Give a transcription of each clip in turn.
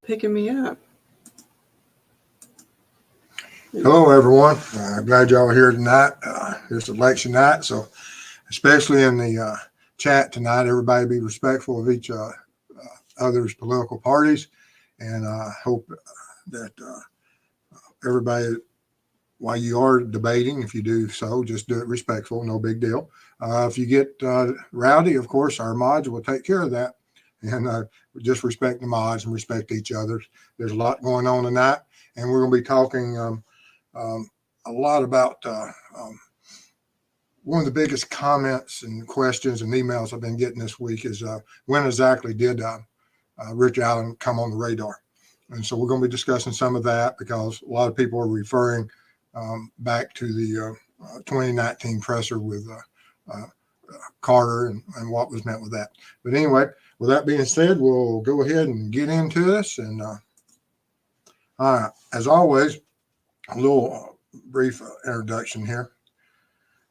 picking me up. Hello, everyone. Glad y'all are here tonight. It's election night, so especially in the chat tonight, everybody be respectful of each other's political parties, and I hope that everybody, while you are debating, if you do so, just do it respectful, no big deal. If you get rowdy, of course, our mods will take care of that, and just respect the mods and respect each other. There's a lot going on tonight, and we're going to be talking a lot about one of the biggest comments and questions and emails I've been getting this week is when exactly did Richard Allen come on the radar? And so we're going to be discussing some of that because a lot of people are referring back to the 2019 presser with Carter and what was meant with that. But anyway, with that being said, we'll go ahead and get into this. And as always, a little brief introduction here.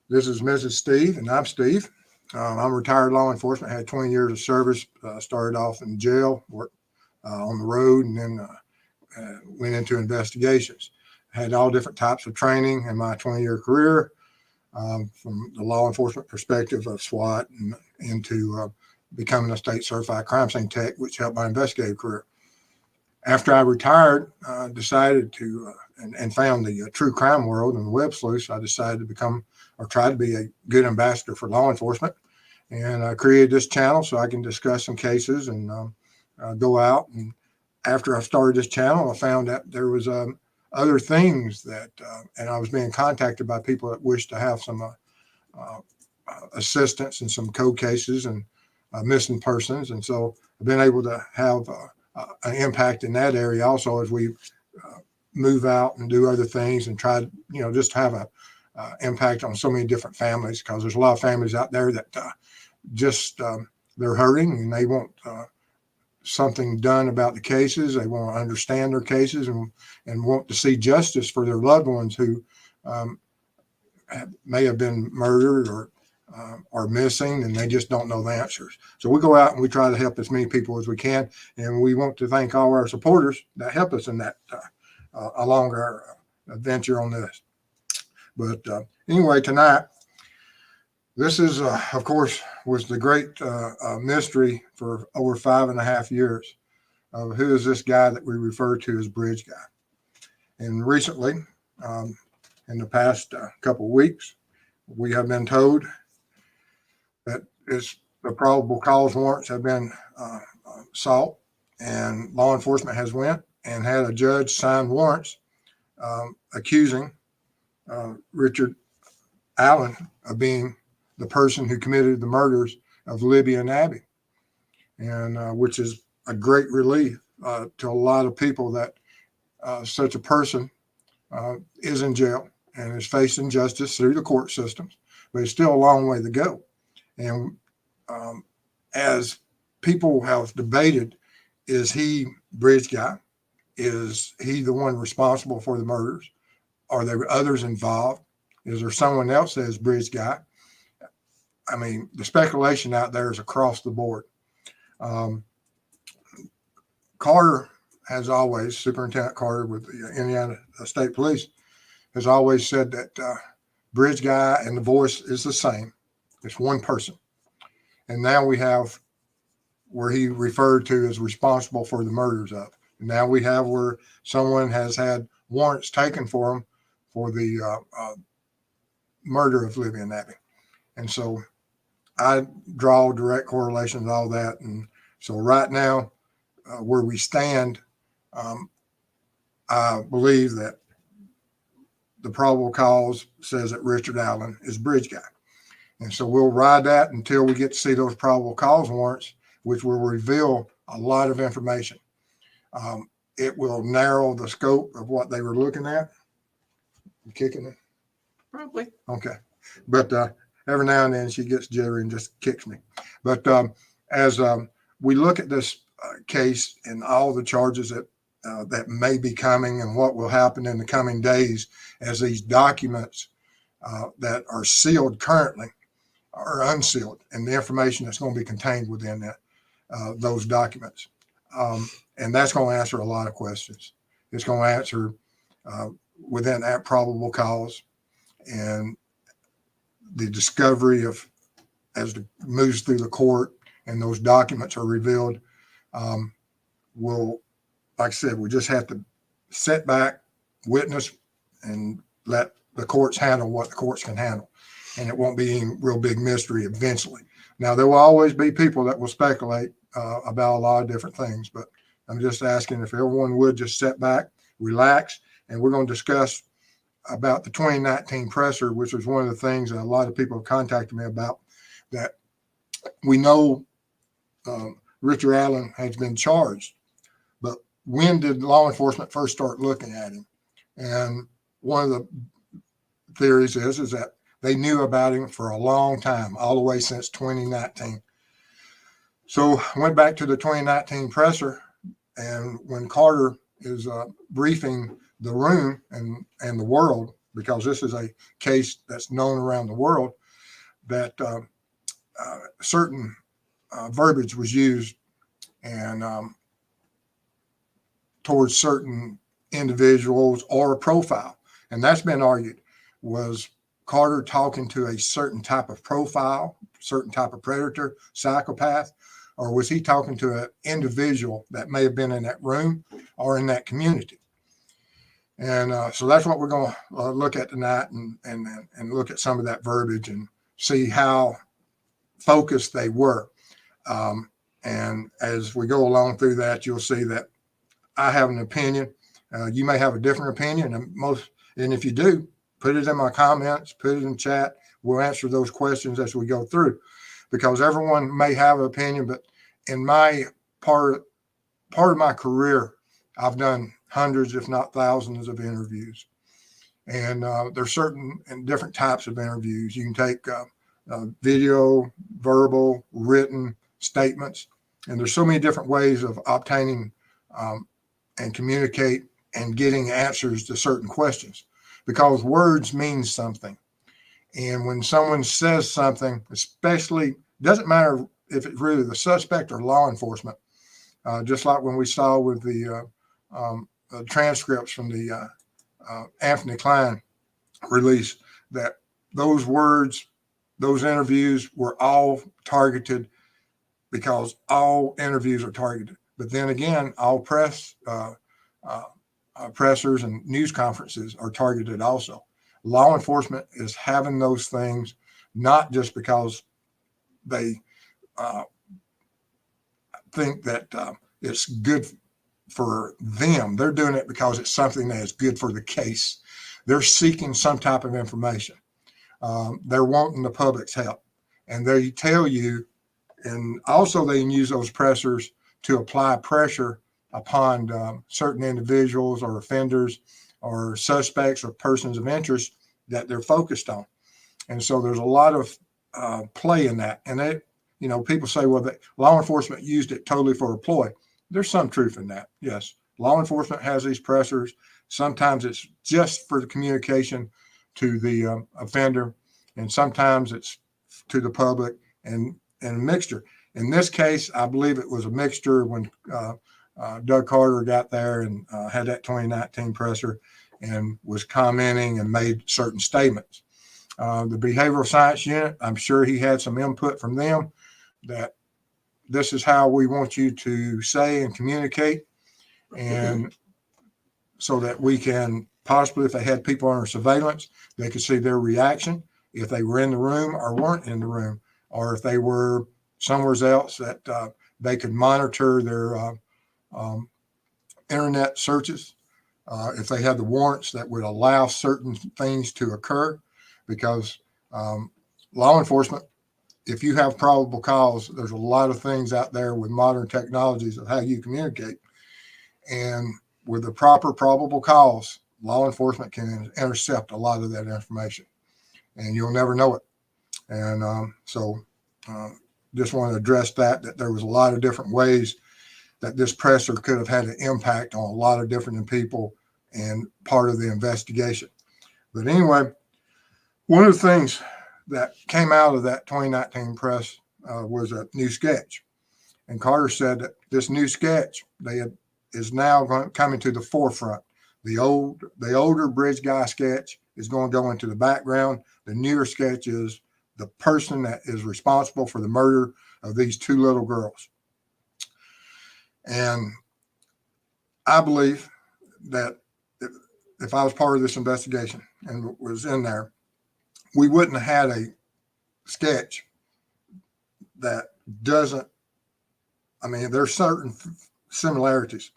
This is Mrs. Steve, and I'm Steve. I'm retired law enforcement, had 20 years of service, started off in jail, worked on the road, and then went into investigations. Had all different types of training in my 20-year career, from the law enforcement perspective of SWAT and into becoming a state certified crime scene tech, which helped my investigative career. After I retired, decided to and found the true crime world and the web sleuths, I decided to become or try to be a good ambassador for law enforcement. And I created this channel so I can discuss some cases and go out. And after I started this channel, I found that there was other things that, and I was being contacted by people that wished to have some assistance in some code cases and missing persons. And so I've been able to have an impact in that area also as we move out and do other things and try to, just have a impact on so many different families, because there's a lot of families out there that they're hurting and they want something done about the cases. They want to understand their cases and want to see justice for their loved ones who may have been murdered or are missing, and they just don't know the answers. So we go out and we try to help as many people as we can, and we want to thank all our supporters that help us in that along our adventure on this. But anyway, tonight, this is, of course, was the great mystery for over 5.5 years of who is this guy that we refer to as Bridge Guy. And recently, in the past couple of weeks, we have been told that the probable cause warrants have been sought, and law enforcement has went and had a judge sign warrants accusing Richard Allen of being the person who committed the murders of Libby and Abby, and which is a great relief to a lot of people that such a person is in jail and is facing justice through the court systems, but it's still a long way to go. And as people have debated, is he Bridge Guy? Is he the one responsible for the murders? Are there others involved? Is there someone else that is Bridge Guy? I mean, the speculation out there is across the board. Carter has always, Superintendent Carter with the Indiana State Police, has always said that Bridge Guy and the voice is the same. It's one person. And now we have where he referred to as responsible for the murders of. And now we have where someone has had warrants taken for him for the murder of Libby and Abby. And so I draw direct correlation to all that. And so right now, where we stand, I believe that the probable cause says that Richard Allen is Bridge Guy. And so we'll ride that until we get to see those probable cause warrants, which will reveal a lot of information. It will narrow the scope of what they were looking at. You kicking it? Probably. Okay. But every now and then she gets jittery and just kicks me. But as we look at this case and all the charges that may be coming and what will happen in the coming days as these documents that are sealed currently are unsealed, and the information that's going to be contained within that, those documents. And that's going to answer a lot of questions. It's going to answer within that probable cause and the discovery of as it moves through the court and those documents are revealed. Will, like I said, we just have to sit back, witness, and let the courts handle what the courts can handle. And it won't be any real big mystery eventually. Now, there will always be people that will speculate about a lot of different things, but I'm just asking if everyone would just sit back, relax, and we're going to discuss about the 2019 presser, which was one of the things that a lot of people have contacted me about, that we know Richard Allen has been charged, but when did law enforcement first start looking at him? And one of the theories is that they knew about him for a long time, all the way since 2019. So I went back to the 2019 presser, and when Carter is briefing the room and the world, because this is a case that's known around the world, that certain verbiage was used and towards certain individuals or a profile. And that's been argued. Was Carter talking to a certain type of profile, certain type of predator, psychopath, or was he talking to an individual that may have been in that room or in that community? And so that's what we're going to look at tonight, and look at some of that verbiage and see how focused they were. And as we go along through that, you'll see that I have an opinion. You may have a different opinion, and if you do, put it in my comments, put it in chat. We'll answer those questions as we go through, because everyone may have an opinion. But in my part of my career, I've done hundreds, if not thousands, of interviews, and there's certain and different types of interviews. You can take video, verbal, written statements, and there's so many different ways of obtaining and communicate and getting answers to certain questions, because words mean something. And when someone says something, especially, doesn't matter if it's really the suspect or law enforcement, just like when we saw with the transcripts from the Anthony Klein release, that those words, those interviews were all targeted, because all interviews are targeted. But then again, all pressers and news conferences are targeted also. Law enforcement is having those things not just because they think that it's good for them. They're doing it because it's something that is good for the case. They're seeking some type of information. They're wanting the public's help. And they tell you, and also they can use those pressers to apply pressure upon certain individuals or offenders or suspects or persons of interest that they're focused on. And so there's a lot of play in that. And people say, well, law enforcement used it totally for a ploy. There's some truth in that. Yes, law enforcement has these pressers. Sometimes it's just for the communication to the offender, and sometimes it's to the public, and a mixture. In this case, I believe it was a mixture when Doug Carter got there and had that 2019 presser and was commenting and made certain statements. The behavioral science unit, I'm sure he had some input from them that this is how we want you to say and communicate, and so that we can possibly, if they had people under surveillance, they could see their reaction, if they were in the room or weren't in the room, or if they were somewhere else, that they could monitor their internet searches, if they had the warrants that would allow certain things to occur, because law enforcement, if you have probable cause, there's a lot of things out there with modern technologies of how you communicate. And with the proper probable cause, law enforcement can intercept a lot of that information, and you'll never know it. And so just want to address that there was a lot of different ways that this presser could have had an impact on a lot of different people and part of the investigation. But anyway, one of the things that came out of that 2019 press was a new sketch. And Carter said that this new sketch is now coming to the forefront. The older bridge guy sketch is going to go into the background. The newer sketch is the person that is responsible for the murder of these two little girls. And I believe that if I was part of this investigation and was in there, we wouldn't have had a sketch that doesn't, I mean, there's certain similarities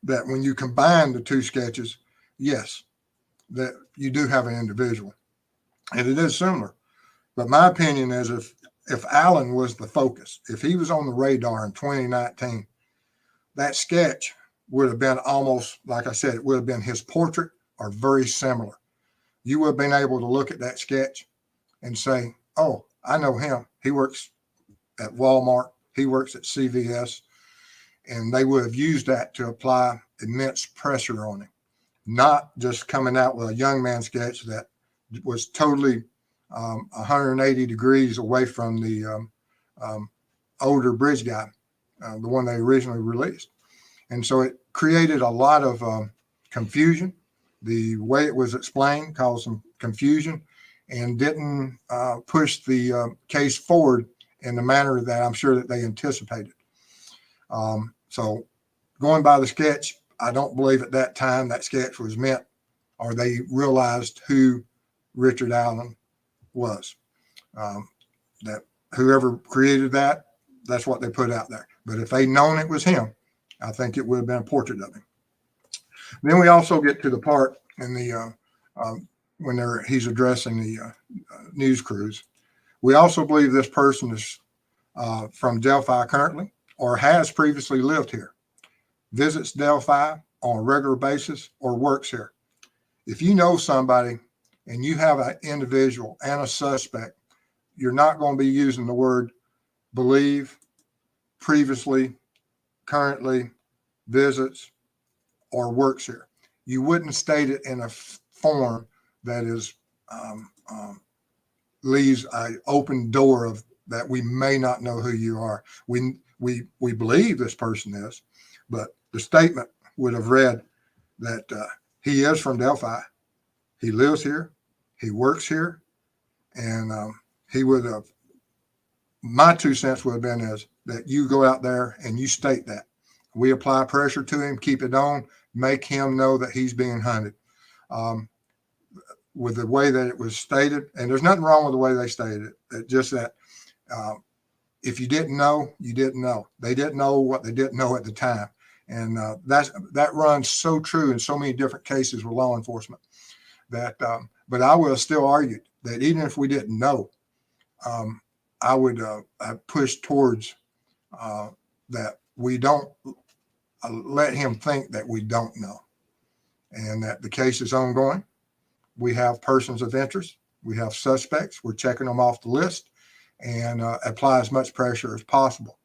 that when you combine the two sketches, yes, that you do have an individual. And it is similar. But my opinion is if Allen was the focus, if he was on the radar in 2019, that sketch would have been almost, like I said, it would have been his portrait or very similar. You would have been able to look at that sketch and say, oh, I know him. He works at Walmart. He works at CVS. And they would have used that to apply immense pressure on him, not just coming out with a young man sketch that was totally 180 degrees away from the older bridge guy, the one they originally released. And so it created a lot of confusion. The way it was explained caused some confusion and didn't push the case forward in the manner that I'm sure that they anticipated. So going by the sketch, I don't believe at that time that sketch was meant or they realized who Richard Allen was. That whoever created that, that's what they put out there. But if they'd known it was him, I think it would have been a portrait of him. Then we also get to the part in the when he's addressing the news crews. We also believe this person is from Delphi currently or has previously lived here, visits Delphi on a regular basis, or works here. If you know somebody and you have an individual and a suspect, you're not going to be using the word believe, previously, currently, visits, or works here. You wouldn't state it in a form that is leaves an open door of that we may not know who you are. We believe this person is, but the statement would have read that he is from Delphi, he lives here, he works here, and he would have. My 2 cents would have been is that you go out there and you state that. We apply pressure to him, keep it on, make him know that he's being hunted. With the way that it was stated, and there's nothing wrong with the way they stated it, just that if you didn't know, you didn't know. They didn't know what they didn't know at the time. And that runs so true in so many different cases with law enforcement that, but I will still argue that even if we didn't know, I would push towards that we don't let him think that we don't know, and that the case is ongoing. We have persons of interest. We have suspects. We're checking them off the list and apply as much pressure as possible.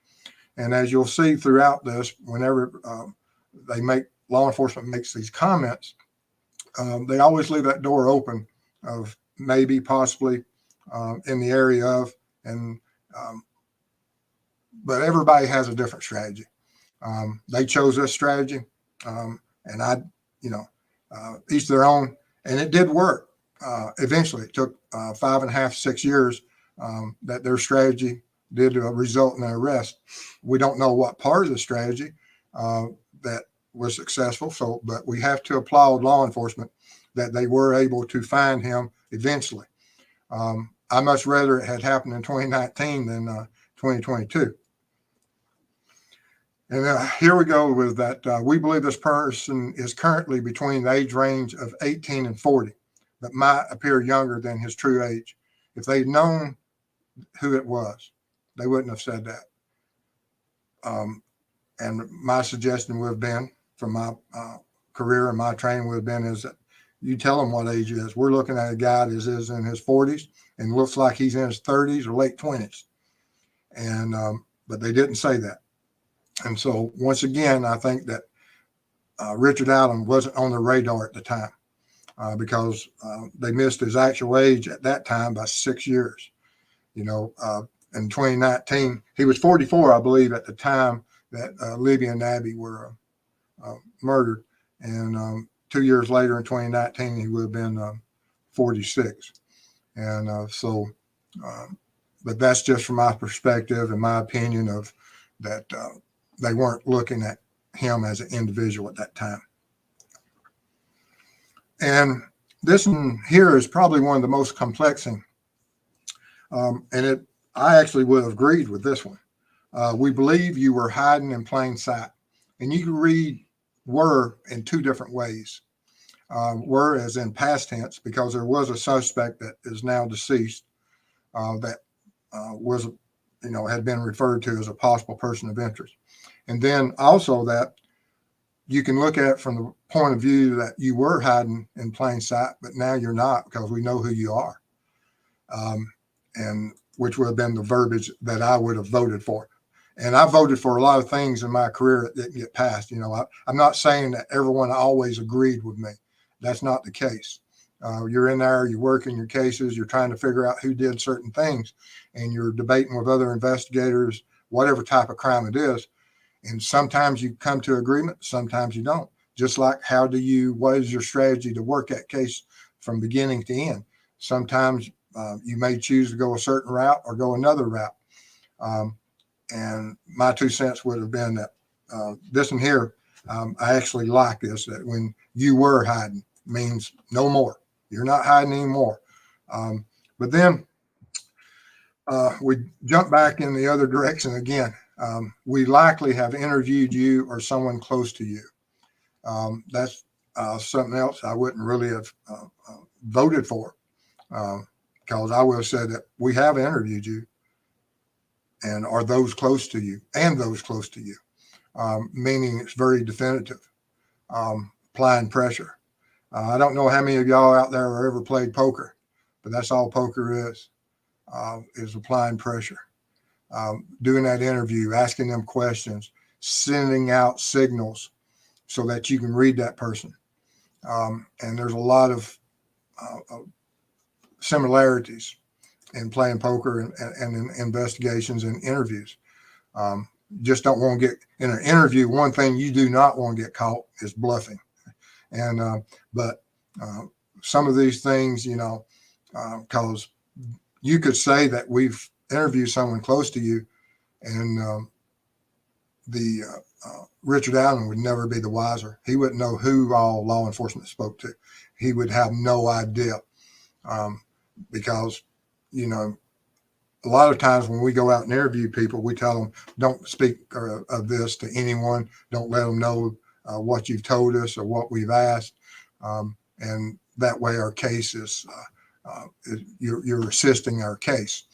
And as you'll see throughout this, whenever law enforcement makes these comments, they always leave that door open of maybe, possibly in the area of, and but everybody has a different strategy. They chose this strategy, and each their own, and it did work. Eventually, it took 5.5, 6 years that their strategy did result in an arrest. We don't know what part of the strategy that was successful. So, but we have to applaud law enforcement that they were able to find him eventually. I much rather it had happened in 2019 than 2022. And here we go with that. We believe this person is currently between the age range of 18 and 40, but might appear younger than his true age. If they'd known who it was, they wouldn't have said that. And my suggestion would have been, from my career and my training would have been, is that you tell them what age he is. We're looking at a guy that is in his 40s and looks like he's in his 30s or late 20s. And but they didn't say that. And so once again, I think that Richard Allen wasn't on the radar at the time because they missed his actual age at that time by 6 years. in 2019. He was 44, I believe, at the time that Libby and Abby were murdered. And 2 years later, in 2019, he would have been 46. And but that's just from my perspective and my opinion of that they weren't looking at him as an individual at that time. And this one here is probably one of the most complex things. I actually would have agreed with this one. We believe you were hiding in plain sight. And you can read were in two different ways. Were as in past tense, because there was a suspect that is now deceased that was, had been referred to as a possible person of interest. And then also that you can look at it from the point of view that you were hiding in plain sight, but now you're not, because we know who you are. And which would have been the verbiage that I would have voted for. And I voted for a lot of things in my career that didn't get passed. I'm not saying that everyone always agreed with me. That's not the case. You're in there, you're working your cases, you're trying to figure out who did certain things, and you're debating with other investigators, whatever type of crime it is. And sometimes you come to agreement, sometimes you don't. Just like what is your strategy to work that case from beginning to end? Sometimes you may choose to go a certain route or go another route. And my 2 cents would have been that this one here, I actually like this, that when you were hiding means no more. You're not hiding anymore. But then we jump back in the other direction again. We likely have interviewed you or someone close to you. That's something else I wouldn't really have voted for, because I would have said that we have interviewed you and are those close to you and those close to you, meaning it's very definitive, applying pressure. I don't know how many of y'all out there have ever played poker, but that's all poker is applying pressure. Doing that interview, asking them questions, sending out signals so that you can read that person. And there's a lot of similarities in playing poker and in investigations and interviews. Just don't want to get in an interview. One thing you do not want to get caught is bluffing. And but some of these things, because you could say that we've interviewed someone close to you, and Richard Allen would never be the wiser. He wouldn't know who all law enforcement spoke to. He would have no idea, because a lot of times when we go out and interview people, we tell them don't speak of this to anyone. Don't let them know what you've told us or what we've asked, and that way our case is you're assisting our case.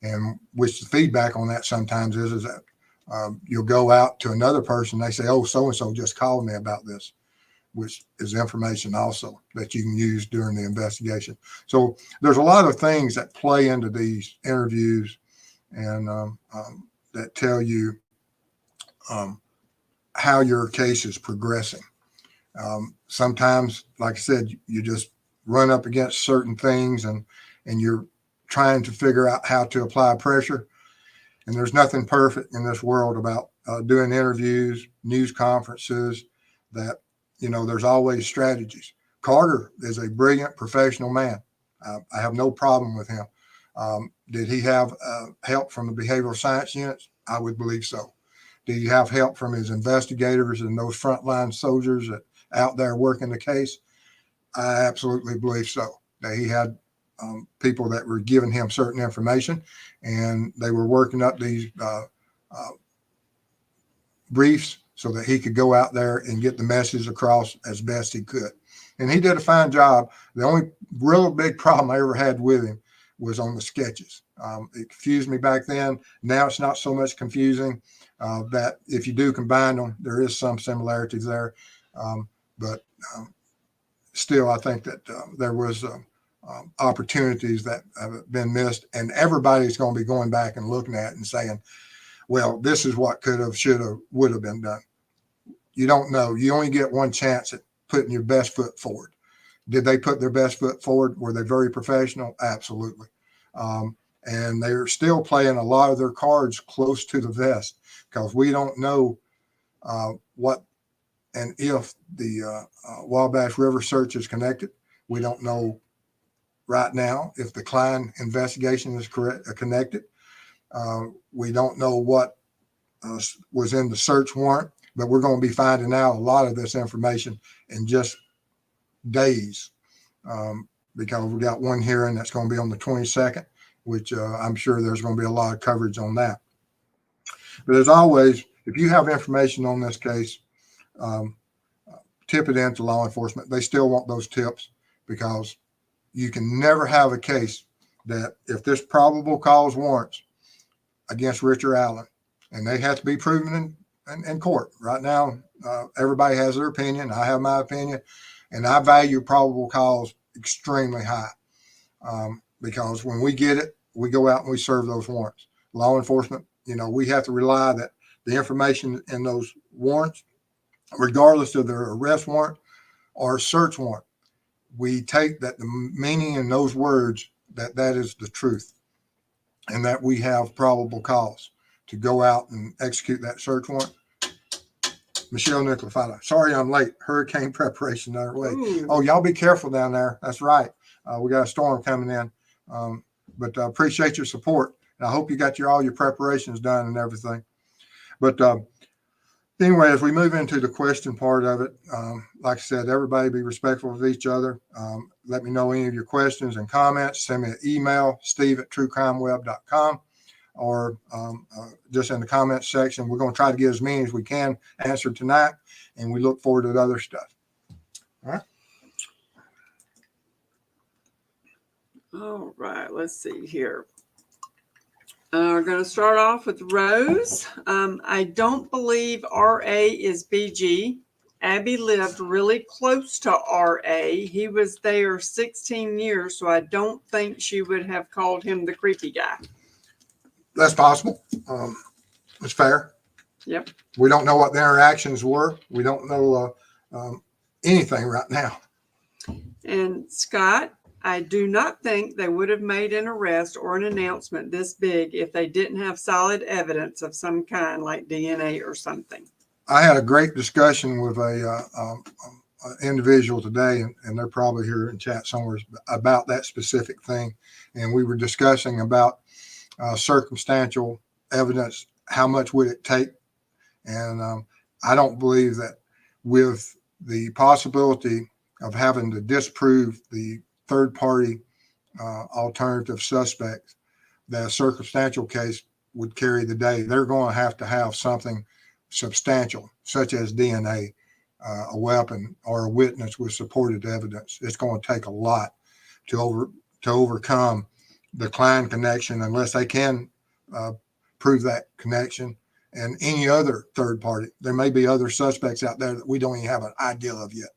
And which the feedback on that sometimes is that you'll go out to another person, they say, oh, so-and-so just called me about this, which is information also that you can use during the investigation. So there's a lot of things that play into these interviews and that tell you how your case is progressing. Sometimes, like I said, you just run up against certain things and you're trying to figure out how to apply pressure. And there's nothing perfect in this world about doing interviews, news conferences, that, there's always strategies. Carter is a brilliant professional man. I have no problem with him. Did he have help from the behavioral science units? I would believe so. Did he have help from his investigators and those frontline soldiers that out there working the case? I absolutely believe so. That he had people that were giving him certain information, and they were working up these briefs so that he could go out there and get the message across as best he could. And he did a fine job. The only real big problem I ever had with him was on the sketches. It confused me back then. Now it's not so much confusing. That if you do combine them, there is some similarities there. But still, I think that there was opportunities that have been missed, and everybody's going to be going back and looking at it and saying, well, this is what could have, should have, would have been done. You don't know. You only get one chance at putting your best foot forward. Did they put their best foot forward? Were they very professional? Absolutely. and they're still playing a lot of their cards close to the vest because we don't know what and if the Wabash River search is connected. We don't know right now if the Klein investigation is connected. We don't know what was in the search warrant, but we're going to be finding out a lot of this information in just days, because we got one hearing that's going to be on the 22nd, which I'm sure there's going to be a lot of coverage on that. But as always, if you have information on this case, tip it in to law enforcement. They still want those tips, because you can never have a case that if this probable cause warrants against Richard Allen, and they have to be proven in court. Right now, everybody has their opinion. I have my opinion, and I value probable cause extremely high, because when we get it, we go out and we serve those warrants. Law enforcement, we have to rely that the information in those warrants, regardless of their arrest warrant or search warrant, we take that the meaning in those words, that is the truth, and that we have probable cause to go out and execute that search warrant. Michelle Nicolafido. Sorry I'm late. Hurricane preparation underway. Ooh. Oh, y'all be careful down there. That's right. We got a storm coming in. But appreciate your support. And I hope you got all your preparations done and everything. But anyway, as we move into the question part of it, like I said, everybody be respectful of each other. Let me know any of your questions and comments. Send me an email, steve@truecrimeweb.com, or just in the comments section. We're going to try to get as many as we can answered tonight, and we look forward to the other stuff. All right. All right, let's see here. We're going to start off with Rose. I don't believe RA is BG. Abby lived really close to RA. He was there 16 years, so I don't think she would have called him the creepy guy. That's possible. It's fair. Yep. We don't know what the interactions were. We don't know anything right now. And Scott, I do not think they would have made an arrest or an announcement this big if they didn't have solid evidence of some kind, like DNA or something. I had a great discussion with a individual today, and they're probably here in chat somewhere, about that specific thing. And we were discussing about circumstantial evidence. How much would it take? And I don't believe that, with the possibility of having to disprove the third-party alternative suspects, that a circumstantial case would carry the day. They're going to have something substantial, such as DNA, a weapon, or a witness with supported evidence. It's going to take a lot to overcome the Klein connection, unless they can prove that connection, and any other third party. There may be other suspects out there that we don't even have an idea of yet.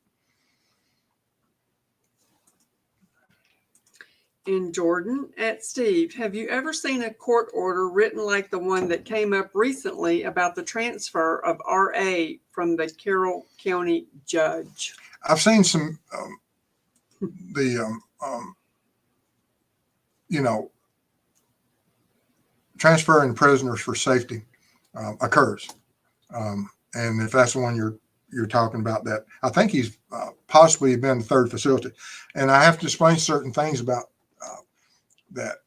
And Jordan at Steve, have you ever seen a court order written like the one that came up recently about the transfer of RA from the Carroll County judge? I've seen some, transferring prisoners for safety occurs. And if that's the one you're talking about, that I think he's possibly been the third facility. And I have to explain certain things about that.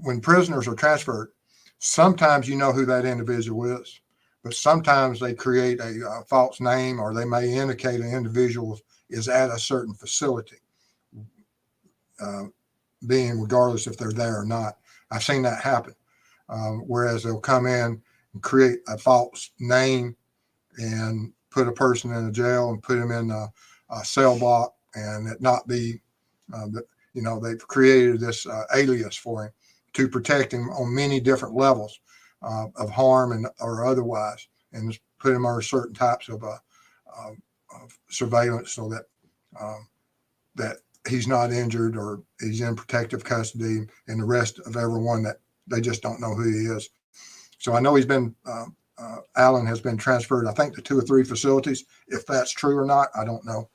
When prisoners are transferred, sometimes you know who that individual is, but sometimes they create a false name, or they may indicate an individual is at a certain facility, being regardless if they're there or not. I've seen that happen. Whereas they'll come in and create a false name and put a person in a jail and put him in a cell block, and it not be, they've created this alias for him to protect him on many different levels of harm or otherwise, and put him under certain types of surveillance, so that he's not injured, or he's in protective custody, and the rest of everyone that they just don't know who he is. So I know he's been, Allen has been transferred, I think, to 2 or 3 facilities. If that's true or not, I don't know.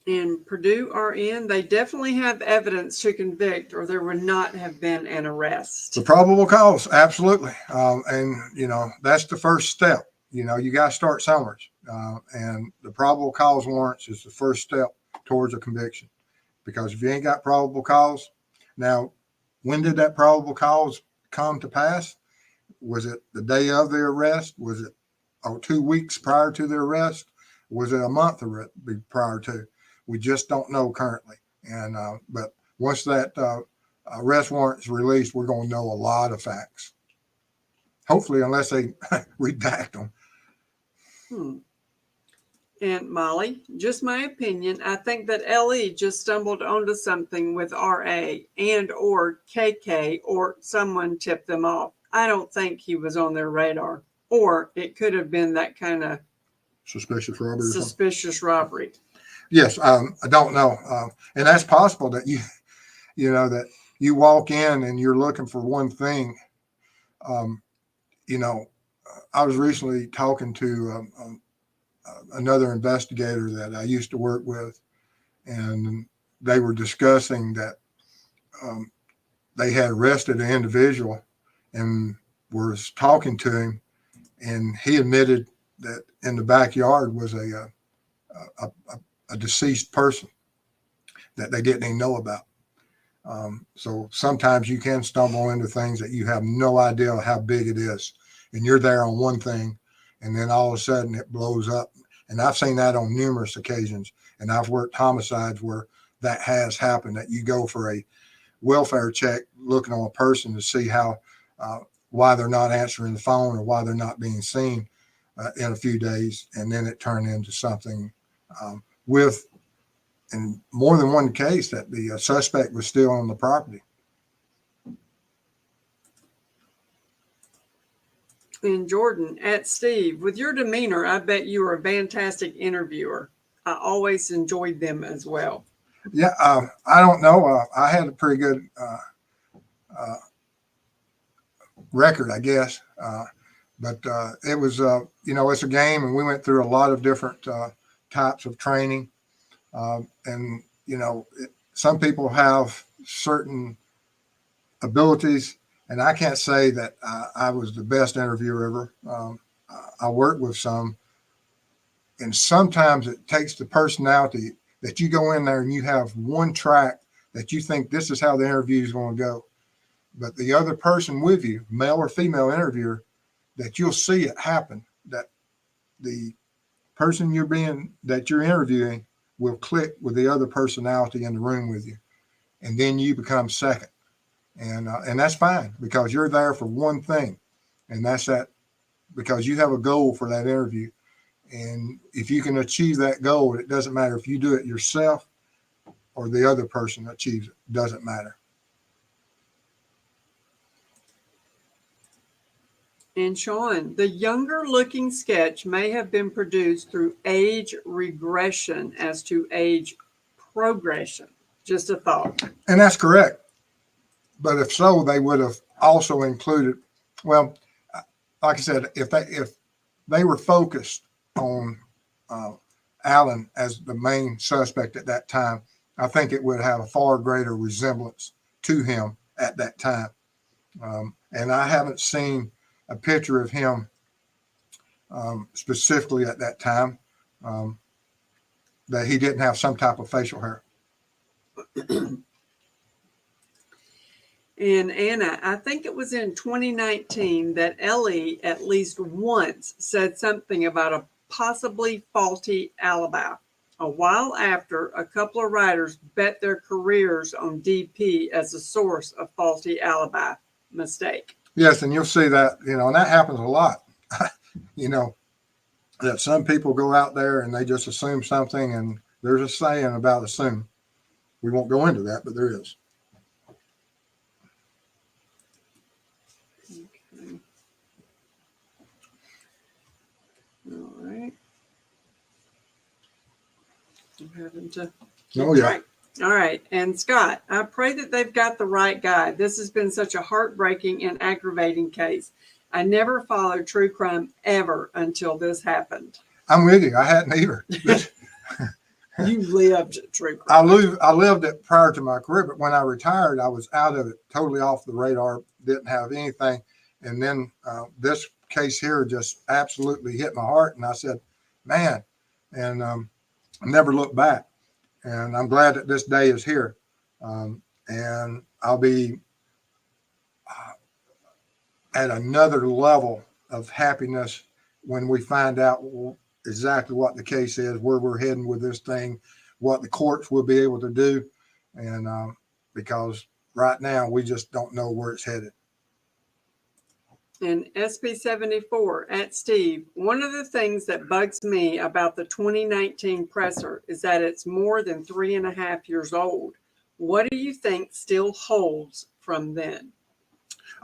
And Purdue RN, they definitely have evidence to convict, or there would not have been an arrest. The probable cause, absolutely. And, that's the first step. You got to start somewhere. And the probable cause warrants is the first step towards a conviction. Because if you ain't got probable cause, now, when did that probable cause come to pass? Was it the day of the arrest? Was it 2 weeks prior to the arrest? Was it a month prior to? We just don't know currently. And but once that arrest warrant is released, we're going to know a lot of facts. Hopefully, unless they redact them. And Molly, just my opinion, I think that LE just stumbled onto something with RA and or KK, or someone tipped them off. I don't think he was on their radar, or it could have been that kind of suspicious robbery. Yes, I don't know, and that's possible that that you walk in and you're looking for one thing. I was recently talking to another investigator that I used to work with, and they were discussing that they had arrested an individual and was talking to him, and he admitted that in the backyard was a deceased person that they didn't even know about. So sometimes you can stumble into things that you have no idea how big it is, and you're there on one thing, and then all of a sudden it blows up. And I've seen that on numerous occasions, and I've worked homicides where that has happened, that you go for a welfare check looking on a person to see how why they're not answering the phone or why they're not being seen in a few days, and then it turned into something with, in more than one case, that the suspect was still on the property. And Jordan, at Steve, with your demeanor, I bet you were a fantastic interviewer. I always enjoyed them as well. Yeah, I don't know. I had a pretty good record, I guess. But it was, it's a game, and we went through a lot of different types of training. And, some people have certain abilities, and I can't say that I was the best interviewer ever. I worked with some, and sometimes it takes the personality that you go in there and you have one track that you think this is how the interview is going to go. But the other person with you, male or female interviewer, that you'll see it happen, that the person that you're interviewing will click with the other personality in the room with you. And then you become second. And that's fine, because you're there for one thing. And that's that, because you have a goal for that interview. And if you can achieve that goal, it doesn't matter if you do it yourself or the other person achieves it. It doesn't matter. And Sean, the younger looking sketch may have been produced through age regression as to age progression. Just a thought. And that's correct. But if so, they would have also included, well, like I said, if they were focused on Allen as the main suspect at that time, I think it would have a far greater resemblance to him at that time. And I haven't seen a picture of him specifically at that time that he didn't have some type of facial hair. And Anna, I think it was in 2019 that Ellie at least once said something about a possibly faulty alibi. A while after, a couple of writers bet their careers on DP as a source of faulty alibi mistake. Yes, and you'll see that, and that happens a lot. That some people go out there and they just assume something, and there's a saying about assume. We won't go into that, but there is. Okay. All right. I'm having to. Oh, yeah. Right. All right. And Scott, I pray that they've got the right guy. This has been such a heartbreaking and aggravating case. I never followed true crime ever until this happened. I'm with you. I hadn't either. You lived True I Crime. lived it prior to my career, but when I retired, I was out of it, totally off the radar, didn't have anything. And then this case here just absolutely hit my heart. And I said, man, and I never looked back. And I'm glad that this day is here. And I'll be at another level of happiness when we find out exactly what the case is, where we're heading with this thing, what the courts will be able to do. And because right now we just don't know where it's headed. And SB 74 at Steve, one of the things that bugs me about the 2019 presser is that it's more than 3.5 years old. What do you think still holds from then?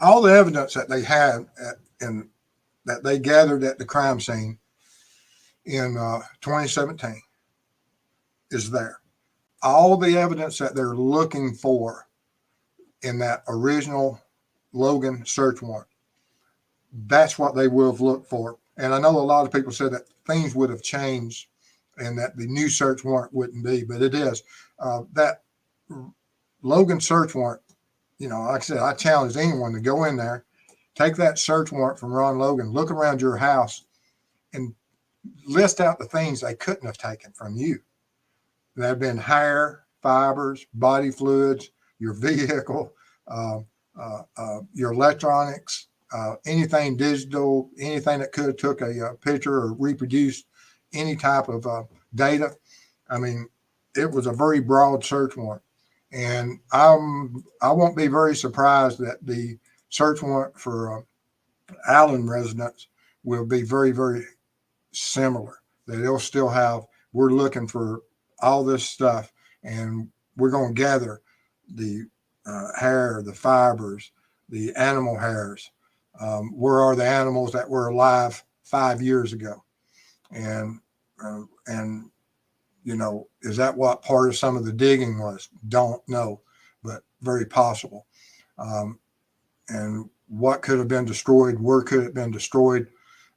All the evidence that they had and that they gathered at the crime scene in 2017 is there. All the evidence that they're looking for in that original Logan search warrant, that's what they will have looked for. And I know a lot of people said that things would have changed and that the new search warrant wouldn't be, but it is. That Logan search warrant, you know, like I said, I challenge anyone to go in there, take that search warrant from Ron Logan, look around your house, and list out the things they couldn't have taken from you. That have been hair, fibers, body fluids, your vehicle, your electronics, anything digital, anything that could have took a picture or reproduced any type of data. I mean, it was a very broad search warrant. And I won't be very surprised that the search warrant for Allen residents will be very, very similar. That they'll still have, we're looking for all this stuff, and we're going to gather the hair, the fibers, the animal hairs. Where are the animals that were alive 5 years ago? And you know, is that what part of some of the digging was? Don't know, but very possible. And what could have been destroyed? Where could it have been destroyed?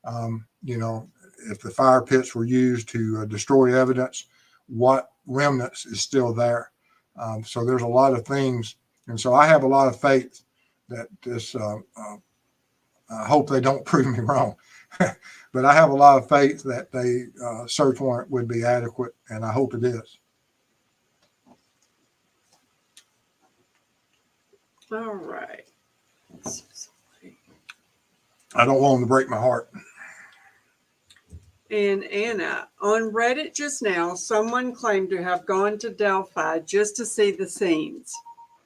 You know, if the fire pits were used to destroy evidence, what remnants is still there? So there's a lot of things. And so I have a lot of faith that this, I hope they don't prove me wrong, but I have a lot of faith that the search warrant would be adequate, and I hope it is. All right. I don't want them to break my heart. And Anna, on Reddit just now, someone claimed to have gone to Delphi just to see the scenes.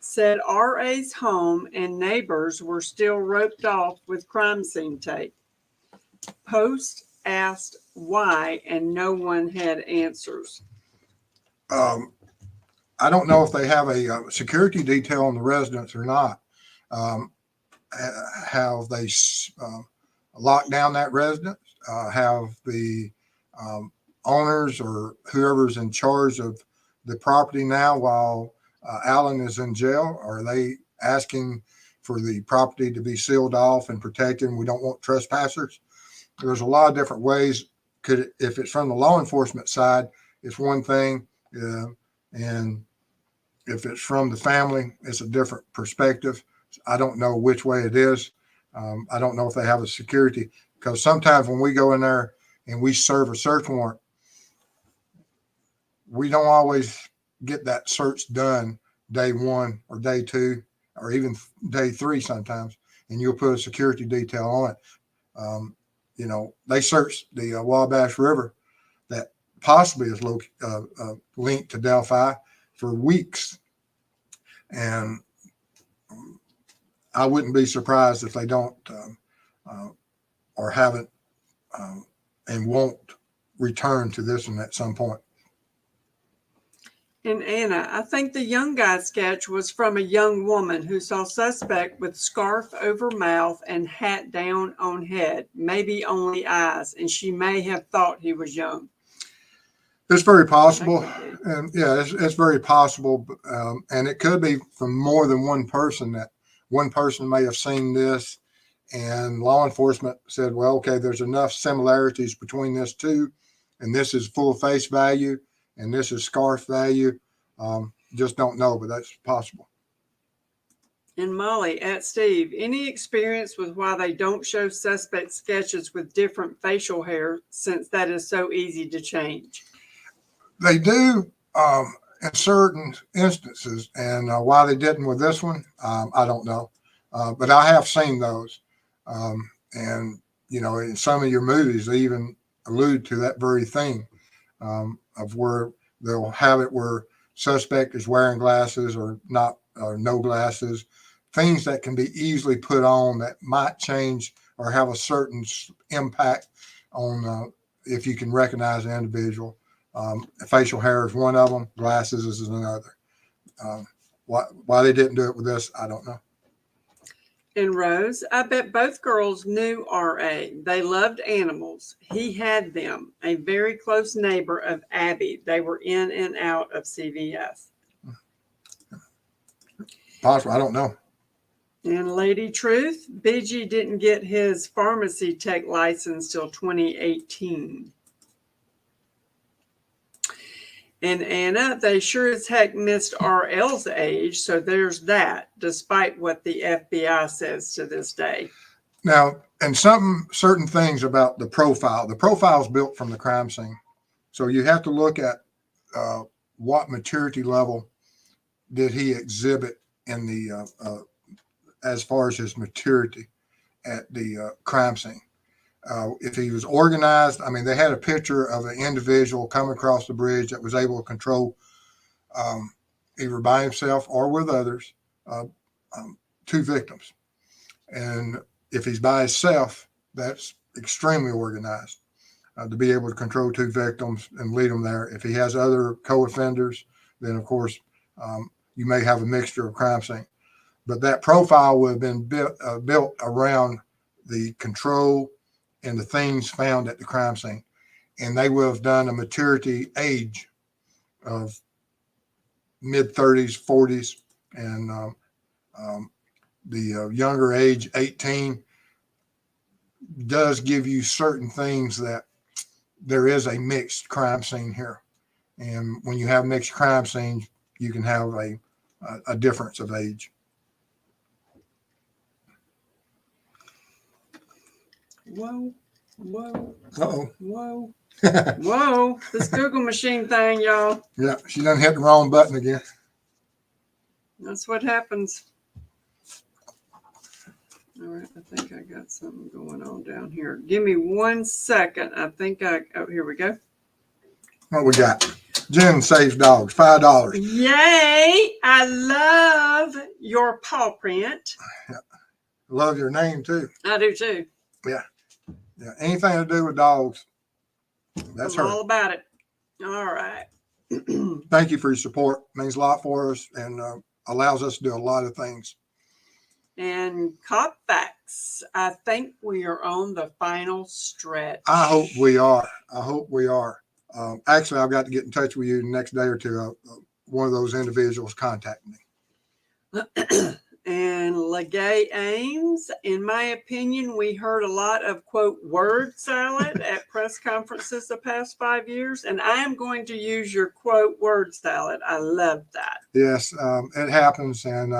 Said RA's home and neighbors were still roped off with crime scene tape. Post asked why, and no one had answers. I don't know if they have a security detail on the residence or not. Have they locked down that residence? Have the owners or whoever's in charge of the property now while Allen is in jail, are they asking for the property to be sealed off and protected and we don't want trespassers? There's a lot of different ways. If it's from the law enforcement side, it's one thing. And if it's from the family, it's a different perspective. I don't know which way it is. I don't know if they have a security, because sometimes when we go in there and we serve a search warrant, we don't always get that search done day one or day two or even day three sometimes, and you'll put a security detail on it. You know, they searched the Wabash River that possibly is linked to Delphi for weeks. And I wouldn't be surprised if they don't or haven't and won't return to this one at some point. And Anna, I think the young guy sketch was from a young woman who saw suspect with scarf over mouth and hat down on head, maybe only eyes, and she may have thought he was young. It's very possible. And yeah, it's very possible. And it could be from more than one person, that one person may have seen this and law enforcement said, well, okay, there's enough similarities between this two, and this is full face value. and this is scarce value. Just don't know, but that's possible. And Molly at Steve, any experience with why they don't show suspect sketches with different facial hair, since that is so easy to change? They do in certain instances, and why they didn't with this one, I don't know. But I have seen those. And, in some of your movies, they even allude to that very thing of where they'll have it where suspect is wearing glasses or not, or no glasses, things that can be easily put on that might change or have a certain impact on if you can recognize an individual. Facial hair is one of them. Glasses is another. Why they didn't do it with this, I don't know. And Rose, I bet both girls knew R.A. They loved animals. He had them. A very close neighbor of Abby. They were in and out of CVS. Possible. I don't know. And Lady Truth, BG didn't get his pharmacy tech license till 2018. And Anna, they sure as heck missed RL's age, so there's that, despite what the FBI says to this day. Now, and certain things about the profile. The profile is built from the crime scene. So you have to look at what maturity level did he exhibit in the, as far as his maturity at the crime scene. If he was organized, I mean, they had a picture of an individual coming across the bridge that was able to control either by himself or with others, 2 victims. And if he's by himself, that's extremely organized to be able to control 2 victims and lead them there. If he has other co-offenders, then of course you may have a mixture of crime scene. But that profile would have been built around the control and the things found at the crime scene. And they will have done a maturity age of mid-30s, 40s, and the younger age, 18, does give you certain things that there is a mixed crime scene here. And when you have mixed crime scenes, you can have a difference of age. Whoa, whoa, Uh-oh. whoa, whoa. This Google machine thing, y'all. Yeah, she done hit the wrong button again. That's what happens. All right, I think I got something going on down here. Give me 1 second. I think oh, here we go. What we got? Jen saves dogs, $5. Yay! I love your paw print. Yeah. Love your name too. I do too. Yeah. Yeah. Anything to do with dogs, that's I'm her. all about it. All right. Thank you for your support. It means a lot for us and allows us to do a lot of things. And Cop Facts, I think we are on the final stretch. I hope we are. I hope we are. Actually, I've got to get in touch with you the next day or two. One of those individuals contacted me. And Legay Ames, in my opinion, we heard a lot of, quote, word salad at press conferences the past 5 years. And I am going to use your, quote, word salad. I love that. Yes, it happens. And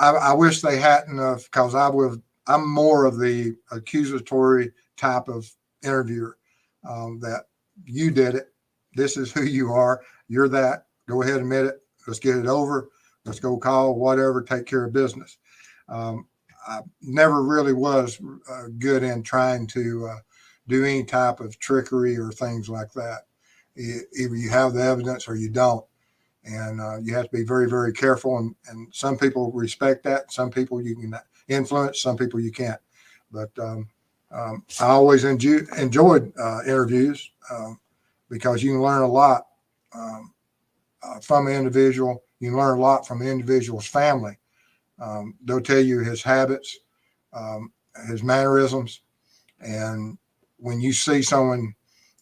I wish they hadn't, because I'm more of the accusatory type of interviewer that you did it. This is who you are. You're that. Go ahead, admit it. Let's get it over. Let's go call whatever, take care of business. I never really was good in trying to do any type of trickery or things like that. Either you have the evidence or you don't. And you have to be very, very careful. And some people respect that. Some people you can influence. Some people you can't. But I always enjoyed interviews because you can learn a lot from an individual. You can learn a lot from the individual's family. They'll tell you his habits, his mannerisms. And when you see someone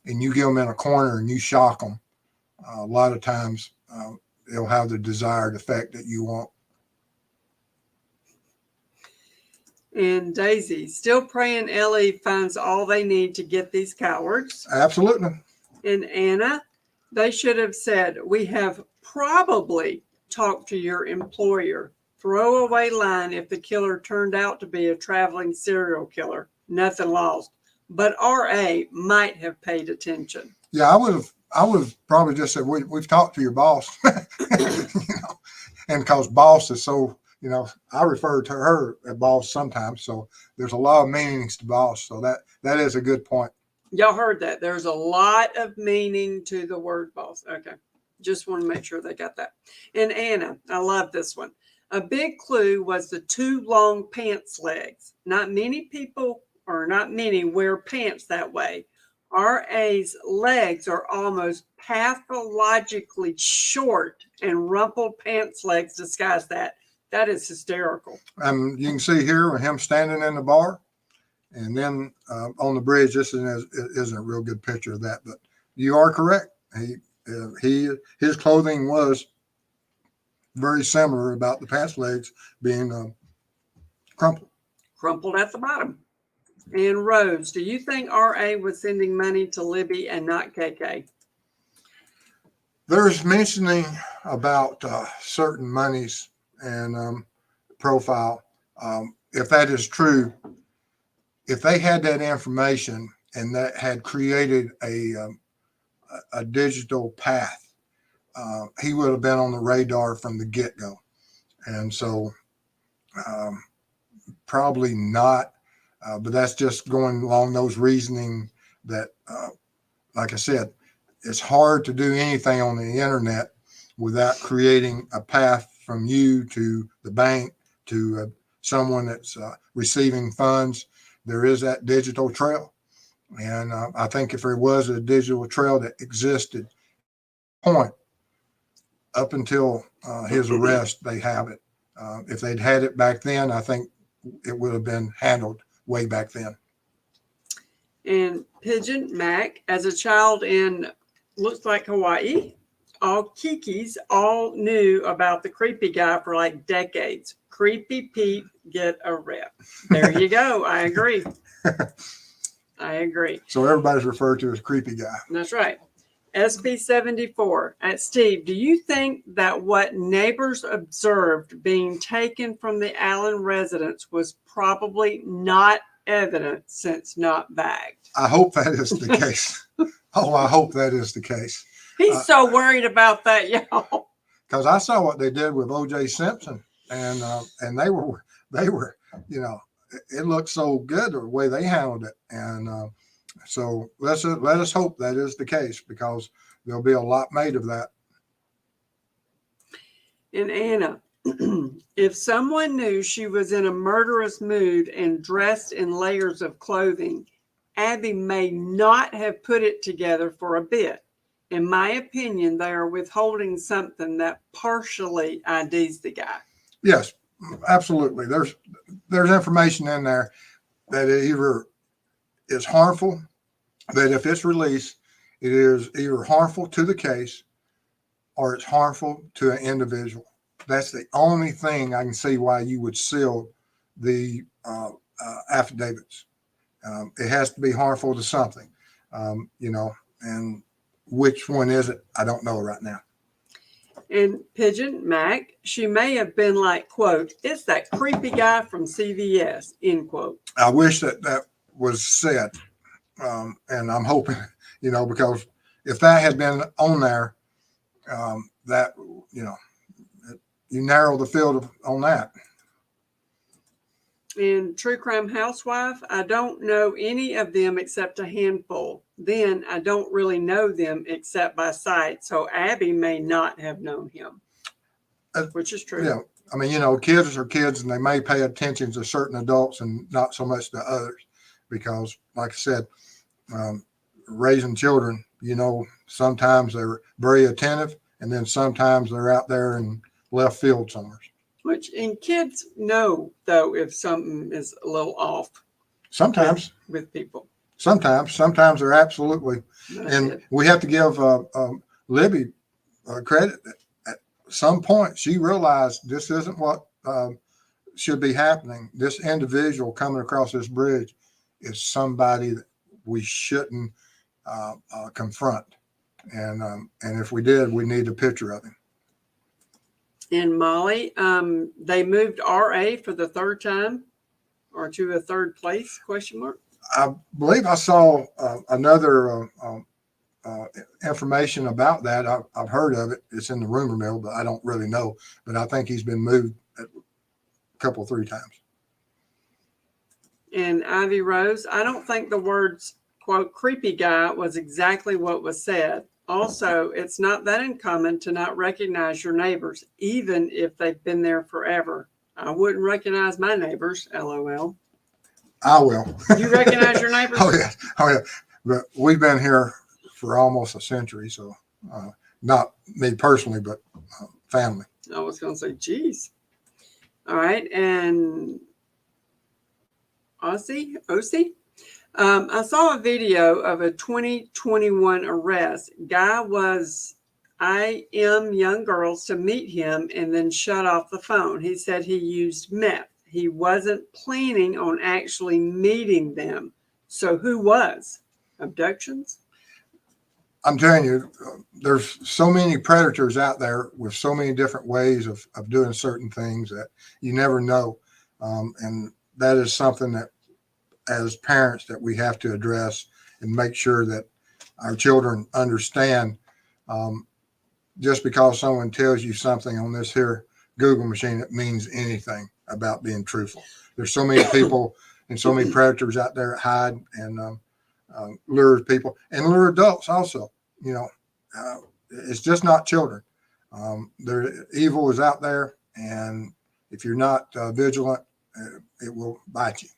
and you get them in a corner and you shock them, a lot of times it'll have the desired effect that you want. And Daisy, still praying Ellie finds all they need to get these cowards. Absolutely. And Anna, They should have said, we have probably talked to your employer. Throwaway line if the killer turned out to be a traveling serial killer. Nothing lost. But RA might have paid attention. Yeah, I would have probably just said, we've talked to your boss, and because boss is so, I refer to her as boss sometimes. So there's a lot of meanings to boss. So that is a good point. Y'all heard that. There's a lot of meaning to the word boss. Okay. Just want to make sure they got that. And Anna, I love this one. A big clue was the two long pants legs. Not many people, or not many, wear pants that way. RA's legs are almost pathologically short, and rumpled pants legs disguise that. That is hysterical. And you can see here with him standing in the bar, and then on the bridge. This isn't a real good picture of that, but you are correct. His clothing was very similar about the pants legs being Crumpled at the bottom. And Rose, do you think RA was sending money to Libby and not KK? There's mentioning about certain monies and profile. If that is true, if they had that information and that had created a digital path, he would have been on the radar from the get-go. And so probably not, but that's just going along those reasoning that, like I said, it's hard to do anything on the internet without creating a path from you to the bank to someone that's receiving funds. There is that digital trail. And I think if there was a digital trail that existed point up until his arrest, they have it. If they'd had it back then, I think it would have been handled way back then. And Pigeon Mac, as a child in, looks like Hawaii, all Kikis all knew about the creepy guy for like decades. Creepy Pete, get a rep. There you go. I agree. I agree. So everybody's referred to as creepy guy. That's right. SB74 at Steve, do you think that what neighbors observed being taken from the Allen residence was probably not evidence since not bagged? I hope that is the case. Oh, I hope that is the case. He's so worried about that, y'all. Because I saw what they did with O.J. Simpson, and they were, it looked so good the way they handled it, and so let us hope that is the case, because there'll be a lot made of that. And Anna, if someone knew she was in a murderous mood and dressed in layers of clothing, Abby may not have put it together for a bit. In my opinion, they are withholding something that partially IDs the guy. Yes, absolutely. There's information in there that either is harmful, that if it's released, it is either harmful to the case or it's harmful to an individual. That's the only thing I can see why you would seal the affidavits. It has to be harmful to something, and which one is it? I don't know right now. And Pigeon Mac, she may have been like, quote, it's that creepy guy from CVS, end quote. I wish that was said. And I'm hoping, because if that had been on there, that, you narrow the field on that. And True Crime Housewife, I don't know any of them except a handful. Then I don't really know them except by sight. So Abby may not have known him, which is true. Yeah. I mean, kids are kids, and they may pay attention to certain adults and not so much to others, because like I said, raising children, sometimes they're very attentive, and then sometimes they're out there in left field somewhere. And kids know, though, if something is a little off. Sometimes with people. Sometimes they're absolutely. And we have to give Libby credit. At some point, she realized this isn't what should be happening. This individual coming across this bridge is somebody that we shouldn't confront. And if we did, we need a picture of him. And Molly, they moved RA for the third time, or to a third place, question mark? I believe I saw another information about that. I've heard of it. It's in the rumor mill, but I don't really know. But I think he's been moved a couple, 3 times. And Ivy Rose, I don't think the words, quote, creepy guy was exactly what was said. Also, it's not that uncommon to not recognize your neighbors, even if they've been there forever. I wouldn't recognize my neighbors, LOL. I will. You recognize your neighbors? Oh, yeah. Oh, yeah. But we've been here for almost a century. So not me personally, but family. I was going to say, geez. All right. And OC? I saw a video of a 2021 arrest. Guy was IM young girls to meet him and then shut off the phone. He said he used meth. He wasn't planning on actually meeting them. So who was? Abductions? I'm telling you, there's so many predators out there with so many different ways of doing certain things that you never know. And that is something that, as parents, that we have to address and make sure that our children understand. Just because someone tells you something on this here Google machine, it means anything about being truthful. There's so many people and so many predators out there that hide and lure people and lure adults also. You know, it's just not children. Evil is out there, and if you're not vigilant, it will bite you.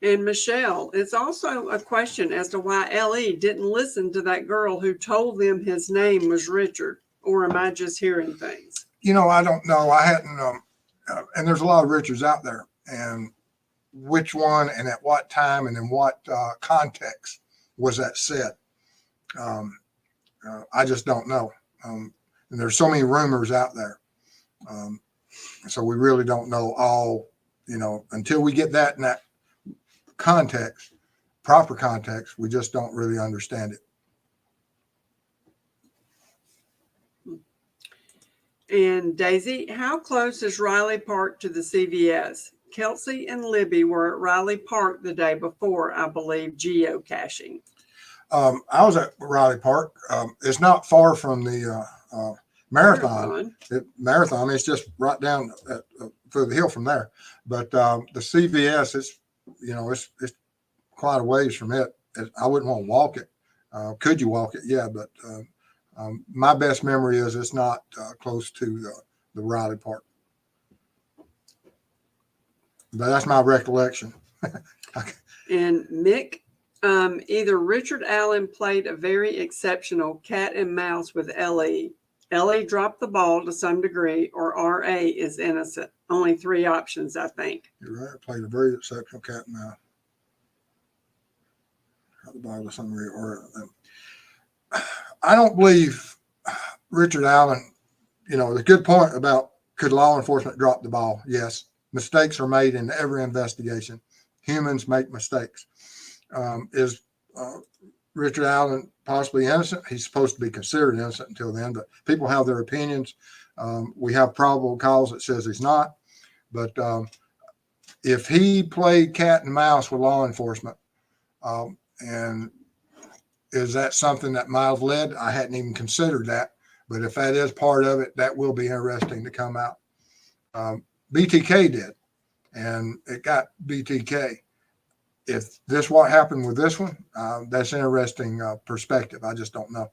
And Michelle, it's also a question as to why LE didn't listen to that girl who told them his name was Richard, or am I just hearing things? You know, I don't know. I hadn't, and there's a lot of Richards out there, and which one and at what time and in what context was that said? I just don't know. And there's so many rumors out there. So we really don't know all, you know, until we get that in that context, proper context, we just don't really understand it. And Daisy, how close is Riley Park to the CVS? Kelsey and Libby were at Riley Park the day before, I believe, geocaching. I was at Riley Park. It's not far from the marathon. Marathon. It's just right down through the hill from there. But the CVS, it's quite a ways from it. I wouldn't want to walk it. Could you walk it? Yeah, but my best memory is it's not close to the Riley Park. But that's my recollection. Okay. And Mick, either Richard Allen played a very exceptional cat and mouse with Ellie. Ellie dropped the ball to some degree, or RA is innocent. Only 3 options, I think. You're right. Played a very exceptional cat and mouse. The ball to some degree, or I don't believe Richard Allen. You know, the good point about could law enforcement drop the ball? Yes. Mistakes are made in every investigation. Humans make mistakes. Is Richard Allen possibly innocent? He's supposed to be considered innocent until then, but people have their opinions. We have probable cause that says he's not. But if he played cat and mouse with law enforcement, and is that something that might have led? I hadn't even considered that. But if that is part of it, that will be interesting to come out. BTK did, and it got BTK. If this what happened with this one, that's interesting perspective. I just don't know.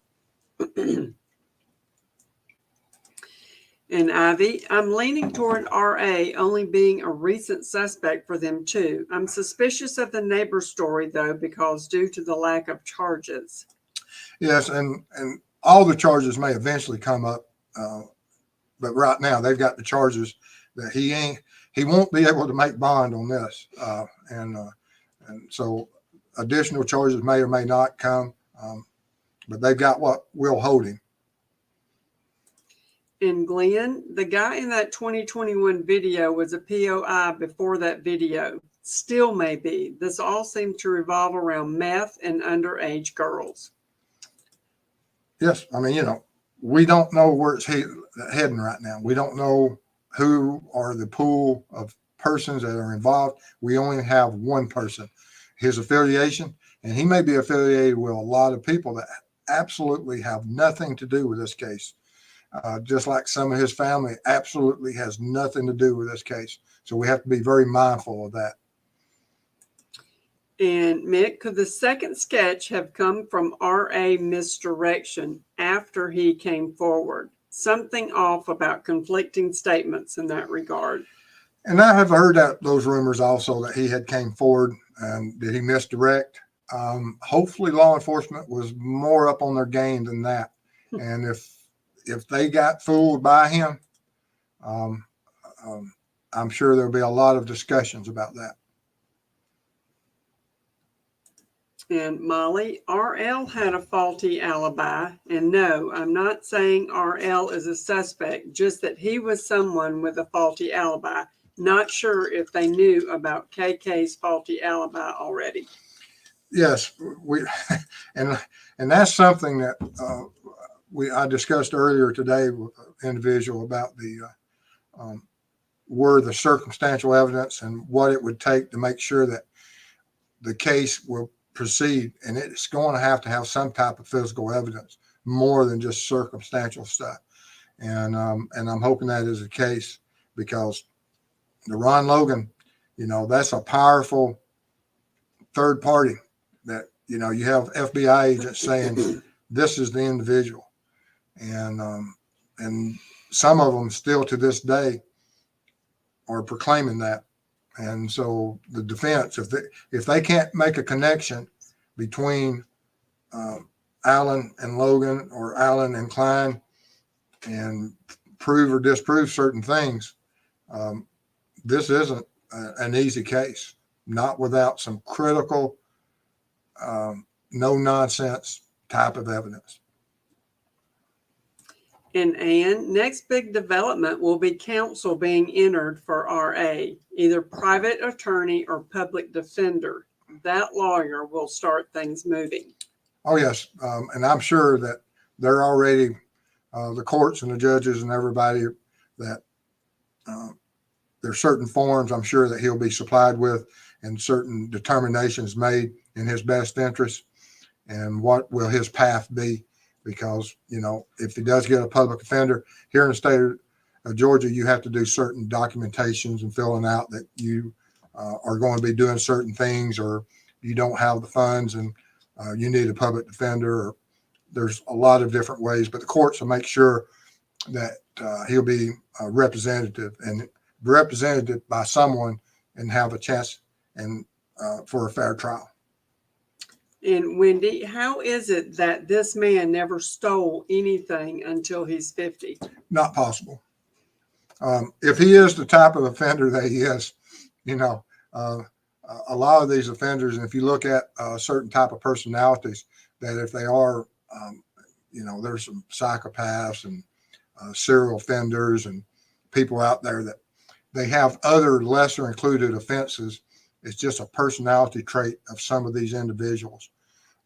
And Ivy, I'm leaning toward RA only being a recent suspect for them too. I'm suspicious of the neighbor story though, because due to the lack of charges. Yes, and all the charges may eventually come up, but right now they've got the charges that he won't be able to make bond on this, and so additional charges may or may not come, but they've got what will hold him. In Glenn, the guy in that 2021 video was a POI before that video. Still may be. This all seems to revolve around meth and underage girls. Yes. I mean, we don't know where it's heading right now. We don't know who are the pool of persons that are involved. We only have one person, his affiliation, and he may be affiliated with a lot of people that absolutely have nothing to do with this case. Just like some of his family absolutely has nothing to do with this case. So we have to be very mindful of that. And Mick, could the second sketch have come from RA misdirection after he came forward? Something off about conflicting statements in that regard. And I have heard those rumors also that he had came forward and did he misdirect? Hopefully law enforcement was more up on their game than that. And if they got fooled by him, um, I'm sure there'll be a lot of discussions about that. And Molly, RL had a faulty alibi. And no, I'm not saying RL is a suspect, just that he was someone with a faulty alibi. Not sure if they knew about KK's faulty alibi already. Yes, we and that's something that I discussed earlier today with an individual about where the circumstantial evidence and what it would take to make sure that the case will proceed, and it's going to have some type of physical evidence more than just circumstantial stuff. And I'm hoping that is the case, because the Ron Logan, that's a powerful third party that, you have FBI agents saying this is the individual. And some of them still to this day are proclaiming that. And so the defense, if they can't make a connection between Allen and Logan or Allen and Klein and prove or disprove certain things, this isn't an easy case, not without some critical, no nonsense type of evidence. And Ann, next big development will be counsel being entered for RA, either private attorney or public defender. That lawyer will start things moving. Oh, yes. And I'm sure that they're already, the courts and the judges and everybody, that there's certain forms I'm sure that he'll be supplied with, and certain determinations made in his best interest, and what will his path be. Because, if he does get a public offender here in the state of Georgia, you have to do certain documentations and filling out that you are going to be doing certain things, or you don't have the funds and you need a public defender, or there's a lot of different ways. But the courts will make sure that he'll be represented by someone and have a chance and for a fair trial. And Wendy, how is it that this man never stole anything until he's 50? Not possible. If he is the type of offender that he is, a lot of these offenders, and if you look at a certain type of personalities, that if they are, there's some psychopaths and serial offenders and people out there that they have other lesser included offenses. It's just a personality trait of some of these individuals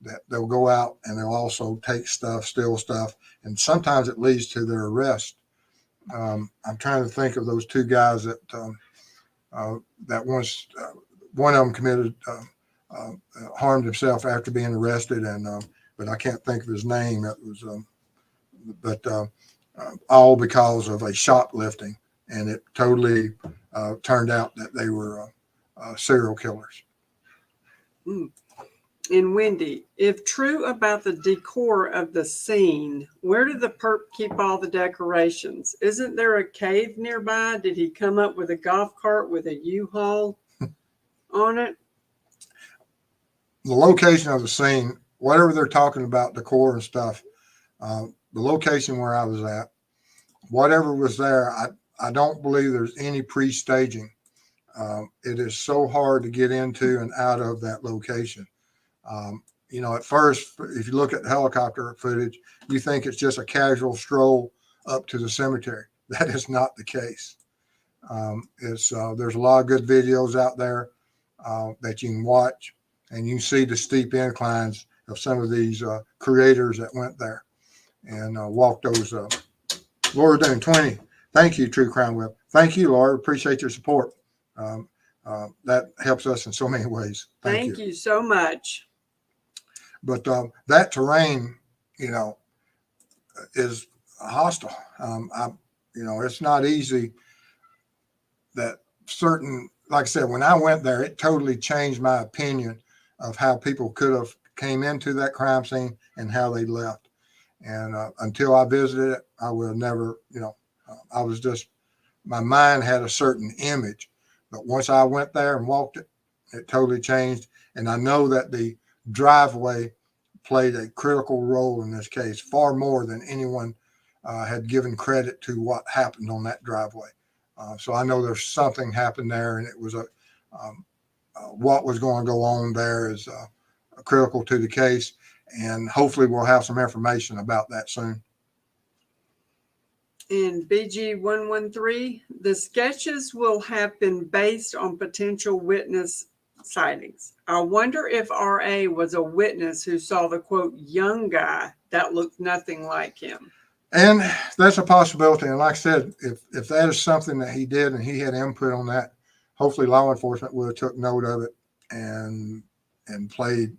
that they'll go out and they'll also take stuff, steal stuff, and sometimes it leads to their arrest. I'm trying to think of those two guys that once one of them committed harmed himself after being arrested, and but I can't think of his name. It was, all because of a shoplifting, and it totally turned out that they were serial killers. And Wendy, if true about the decor of the scene, where did the perp keep all the decorations? Isn't there a cave nearby? Did he come up with a golf cart with a U-Haul on it? The location of the scene, whatever they're talking about, decor and stuff, the location where I was at, whatever was there, I don't believe there's any pre-staging. It is so hard to get into and out of that location. At first, if you look at the helicopter footage, you think it's just a casual stroll up to the cemetery. That is not the case. There's a lot of good videos out there that you can watch, and you can see the steep inclines of some of these creators that went there. and walk those. Laura doing 20. Thank you, True Crime Web. Thank you, Laura. Appreciate your support. That helps us in so many ways. Thank you so much. But that terrain, is hostile. It's not easy. That certain, like I said, when I went there, it totally changed my opinion of how people could have came into that crime scene and how they left. And until I visited it, I would have never, I was just, my mind had a certain image. But once I went there and walked it, it totally changed. And I know that the driveway played a critical role in this case, far more than anyone had given credit to what happened on that driveway. So I know there's something happened there, and it was what was going to go on there is critical to the case. And hopefully we'll have some information about that soon. In BG 113, the sketches will have been based on potential witness sightings. I wonder if RA was a witness who saw the quote young guy that looked nothing like him. And that's a possibility. And like I said, if that is something that he did and he had input on that, hopefully law enforcement would have took note of it and played,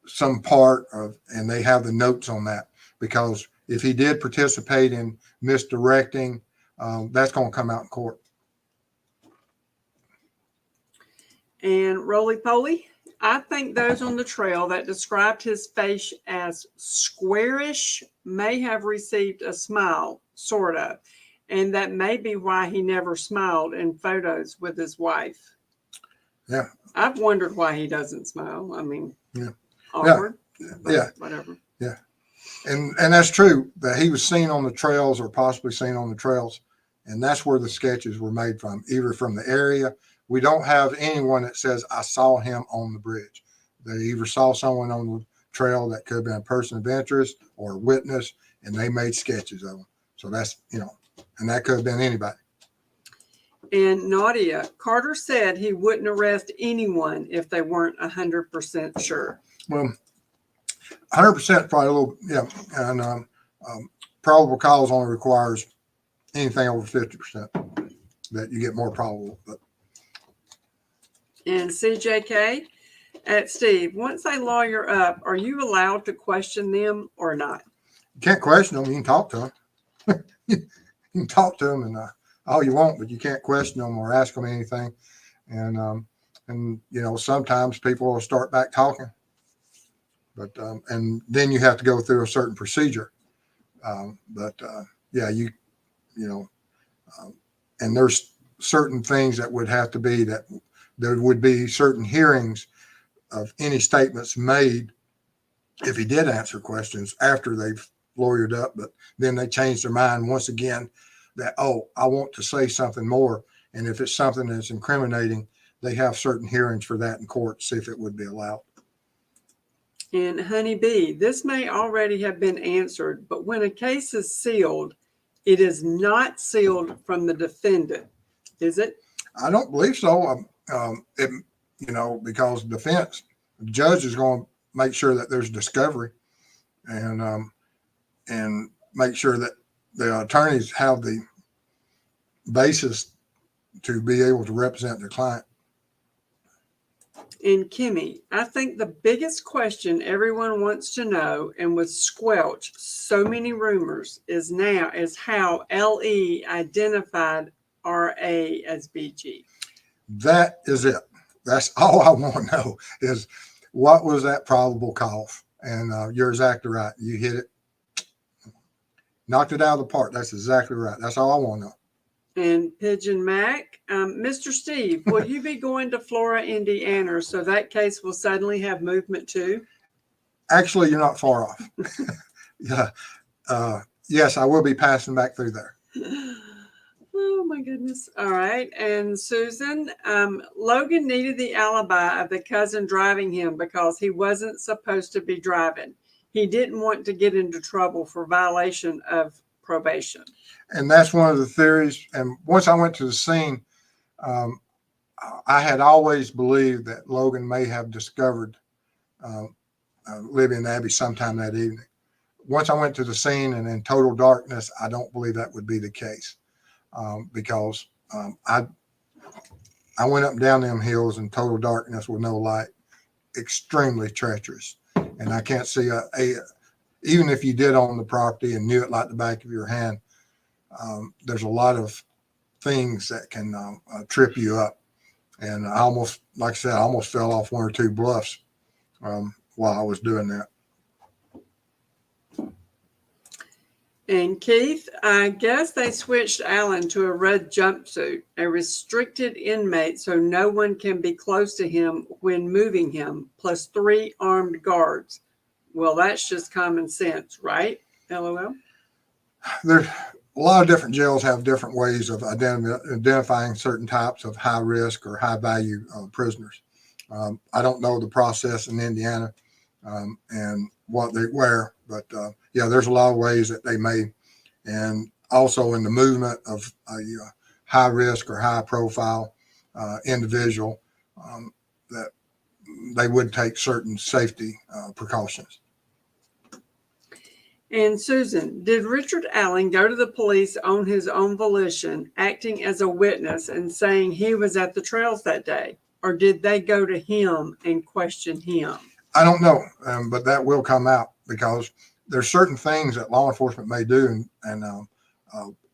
some part of, and they have the notes on that, because if he did participate in misdirecting, that's going to come out in court. And roly poly, I think those on the trail that described his face as squarish may have received a smile, sort of. And that may be why he never smiled in photos with his wife. Yeah. I've wondered why he doesn't smile. I mean, yeah. Awkward. Yeah. Whatever. Yeah. And that's true that he was seen on the trails or possibly seen on the trails. And that's where the sketches were made from, either from the area. We don't have anyone that says, I saw him on the bridge. They either saw someone on the trail that could have been a person of interest or a witness, and they made sketches of them. So that's, and that could have been anybody. And Nadia, Carter said he wouldn't arrest anyone if they weren't 100% sure. Well, 100% probably a little, yeah. And probable cause only requires anything over 50% that you get more probable. But. And CJK, at Steve, once they lawyer up, are you allowed to question them or not? You can't question them. You can talk to them. You can talk to them and all you want, but you can't question them or ask them anything. And sometimes people will start back talking. But and then you have to go through a certain procedure. And there's certain things that would have to be that there would be certain hearings of any statements made if he did answer questions after they've lawyered up, but then they change their mind once again that, I want to say something more. And if it's something that's incriminating, they have certain hearings for that in court to see if it would be allowed. And Honey Bee, this may already have been answered, but when a case is sealed, it is not sealed from the defendant, is it? I don't believe so. Because the judge is going to make sure that there's discovery and make sure that the attorneys have the basis to be able to represent their client. And Kimmy, I think the biggest question everyone wants to know and was squelched so many rumors is how LE identified RA as BG. That is it. That's all I want to know is what was that probable cause? And you're exactly right. You hit it. Knocked it out of the park. That's exactly right. That's all I want to know. And Pigeon Mac, Mr. Steve, will you be going to Flora, Indiana, so that case will suddenly have movement too? Actually, you're not far off. Yeah. Yes, I will be passing back through there. Oh my goodness. All right. And Susan, Logan needed the alibi of the cousin driving him because he wasn't supposed to be driving. He didn't want to get into trouble for violation of probation. And that's one of the theories. And once I went to the scene, I had always believed that Logan may have discovered Libby and Abby sometime that evening. Once I went to the scene and in total darkness, I don't believe that would be the case, because I went up and down them hills in total darkness with no light, extremely treacherous, and I can't see even if you did own the property and knew it like the back of your hand, there's a lot of things that can trip you up. And I almost, like I said, I almost fell off one or two bluffs while I was doing that. And Keith, I guess they switched Alan to a red jumpsuit, a restricted inmate, so no one can be close to him when moving him, plus 3 armed guards. Well, that's just common sense, right? LOL. There's a lot of different jails have different ways of identifying certain types of high risk or high value prisoners. I don't know the process in Indiana and what they wear, but yeah, there's a lot of ways that they may, and also in the movement of a high risk or high profile individual, that they would take certain safety precautions. And Susan, did Richard Allen go to the police on his own volition, acting as a witness and saying he was at the trails that day? Or did they go to him and question him? I don't know, but that will come out, because there's certain things that law enforcement may do and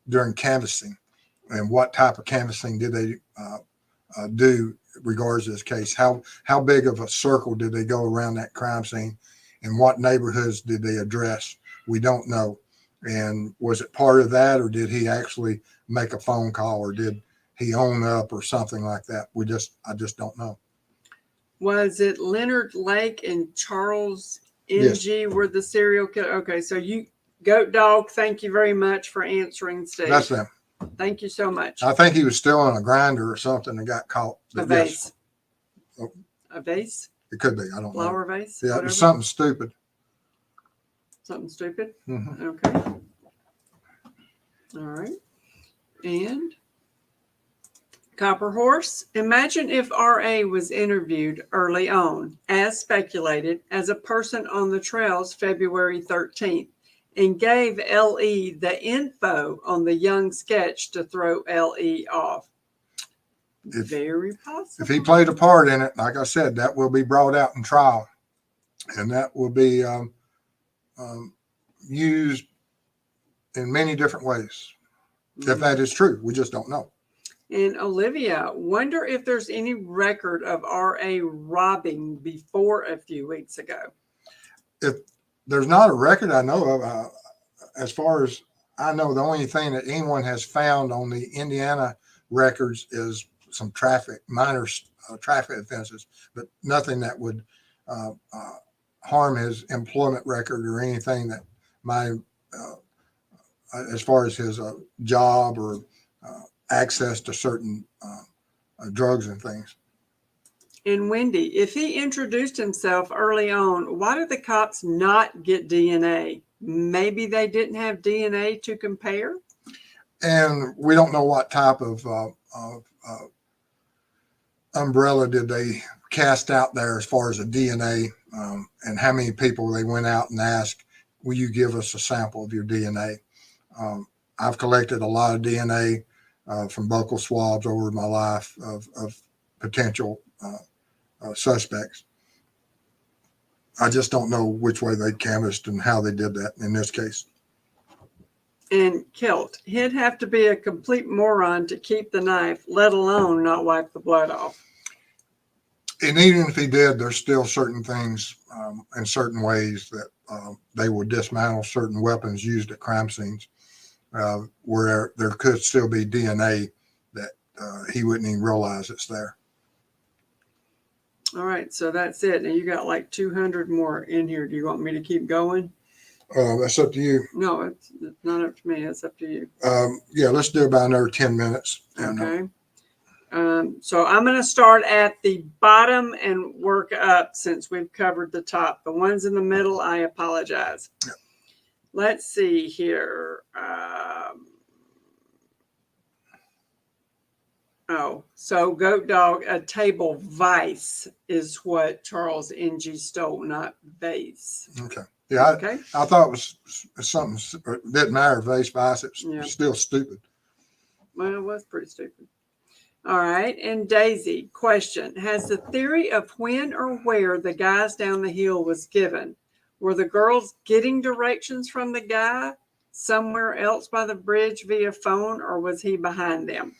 during canvassing, and what type of canvassing did they do regards to this case? How big of a circle did they go around that crime scene, and what neighborhoods did they address? We don't know. And was it part of that, or did he actually make a phone call, or did he own up or something like that? I just don't know. Was it Leonard Lake and Charles NG were the serial killer? Okay, so you, Goat Dog, thank you very much for answering, Steve. That's them. Thank you so much. I think he was still on a grinder or something and got caught. A vase. Yes. A vase? It could be. I don't know. Flower vase? Yeah, whatever. it was something stupid. Something stupid? Mm-hmm. Okay. All right. And Copper Horse, imagine if RA was interviewed early on, as speculated, as a person on the trails February 13th, and gave LE the info on the young sketch to throw LE off. Very possible. If he played a part in it, like I said, that will be brought out in trial, and that will be used in many different ways. If that is true, we just don't know. And Olivia, wonder if there's any record of RA robbing before a few weeks ago. If there's not a record I know of, as far as I know, the only thing that anyone has found on the Indiana records is some minor traffic offenses, but nothing that would harm his employment record or anything that might, as far as his job or access to certain drugs and things. And Wendy, if he introduced himself early on, why did the cops not get DNA? Maybe they didn't have DNA to compare? And we don't know what type of umbrella did they cast out there as far as the DNA, and how many people they went out and asked, will you give us a sample of your DNA? I've collected a lot of DNA from buccal swabs over my life of potential suspects. I just don't know which way they canvassed and how they did that in this case. And Kilt, he'd have to be a complete moron to keep the knife, let alone not wipe the blood off. And even if he did, there's still certain things in certain ways that they would dismantle certain weapons used at crime scenes where there could still be DNA that he wouldn't even realize it's there. All right, so that's it. Now you got like 200 more in here. Do you want me to keep going? That's up to you. No, it's not up to me. It's up to you. Yeah, let's do about another 10 minutes. And, okay. So I'm going to start at the bottom and work up since we've covered the top. The ones in the middle, I apologize. Yeah. Let's see here. Oh, so goat dog, a table vice is what Charles NG stole, not vase. Okay. Yeah, Okay. I thought it was something, it didn't matter, vase, vice, it's Yeah. still stupid. Well, it was pretty stupid. All right. And Daisy, question. Has the theory of when or where the guys down the hill was given? Were the girls getting directions from the guy somewhere else by the bridge via phone, or was he behind them?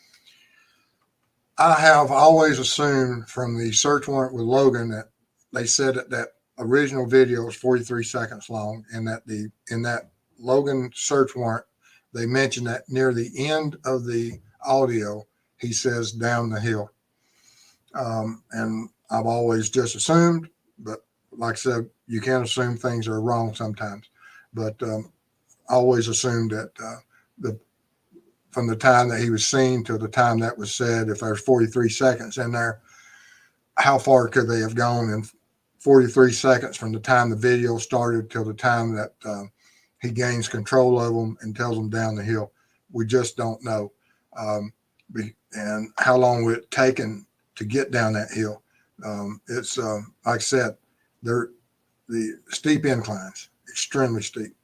I have always assumed from the search warrant with Logan that they said that original video is 43 seconds long, and that in that Logan search warrant, they mentioned that near the end of the audio, he says down the hill. And I've always just assumed, but like I said, you can assume things are wrong sometimes. But I always assumed that from the time that he was seen to the time that was said, if there's 43 seconds in there, how far could they have gone in 43 seconds from the time the video started till the time that he gains control of them and tells them down the hill? We just don't know. And how long would it taken to get down that hill? It's like I said, they're the steep inclines, extremely steep.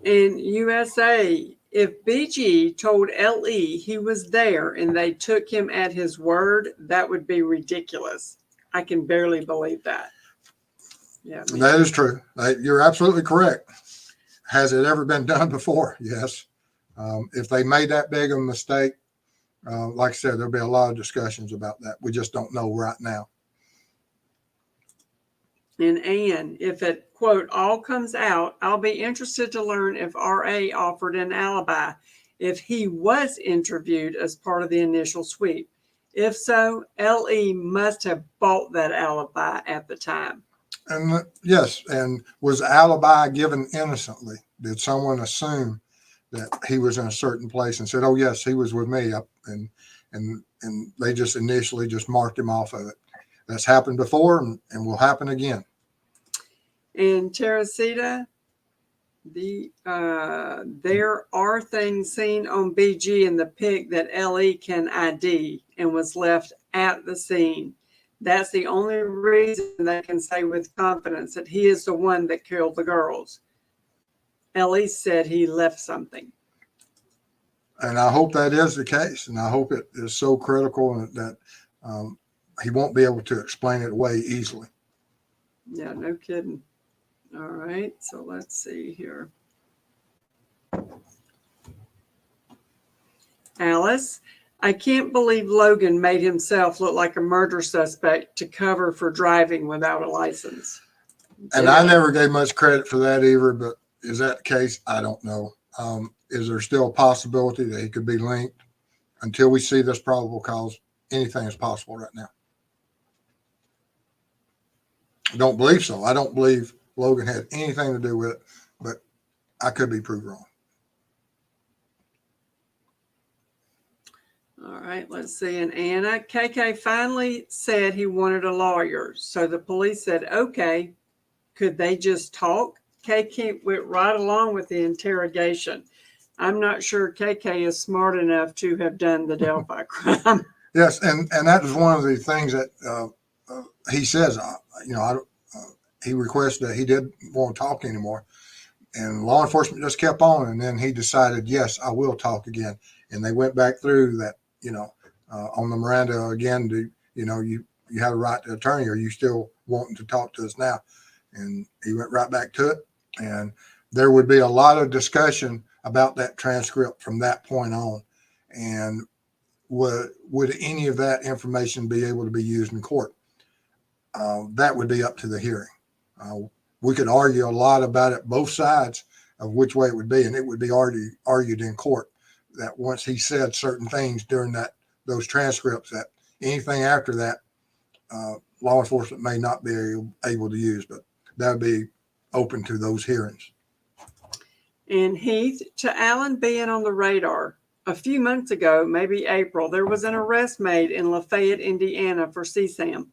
In USA, if BG told LE he was there and they took him at his word, that would be ridiculous. I can barely believe that. Yeah, that is true. You're absolutely correct. Has it ever been done before? Yes. If they made that big of a mistake, like I said, there'll be a lot of discussions about that. We just don't know right now. And Ann, if it, quote, all comes out, I'll be interested to learn if RA offered an alibi, if he was interviewed as part of the initial sweep. If so, LE must have bought that alibi at the time. And yes, and was the alibi given innocently? Did someone assume that he was in a certain place and said, "Oh yes, he was with me," and they just initially just marked him off of it? That's happened before and will happen again. And Teresita, there are things seen on BG in the pic that LE can ID and was left at the scene. That's the only reason they can say with confidence that he is the one that killed the girls. LE said he left something. And I hope that is the case. And I hope it is so critical that he won't be able to explain it away easily. Yeah, no kidding. All right, so let's see here. Alice, I can't believe Logan made himself look like a murder suspect to cover for driving without a license. And yeah. I never gave much credit for that either, but is that the case? I don't know. Is there still a possibility that he could be linked? Until we see this probable cause, anything is possible right now. I don't believe so. I don't believe Logan had anything to do with it, but I could be proved wrong. All right, let's see. And Anna, KK finally said he wanted a lawyer. So the police said, okay, could they just talk? KK went right along with the interrogation. I'm not sure KK is smart enough to have done the Delphi crime. Yes, and that was one of the things that he says, he requested that he didn't want to talk anymore. And law enforcement just kept on. And then he decided, yes, I will talk again. And they went back through that, on the Miranda again, you have a right to attorney. Are you still wanting to talk to us now? And he went right back to it. And there would be a lot of discussion about that transcript from that point on. And would any of that information be able to be used in court? That would be up to the hearing. We could argue a lot about it, both sides of which way it would be, and it would be argued in court that once he said certain things during those transcripts, that anything after that, law enforcement may not be able to use, but that would be open to those hearings. And Heath, to Alan being on the radar, a few months ago, maybe April, there was an arrest made in Lafayette, Indiana for CSAM.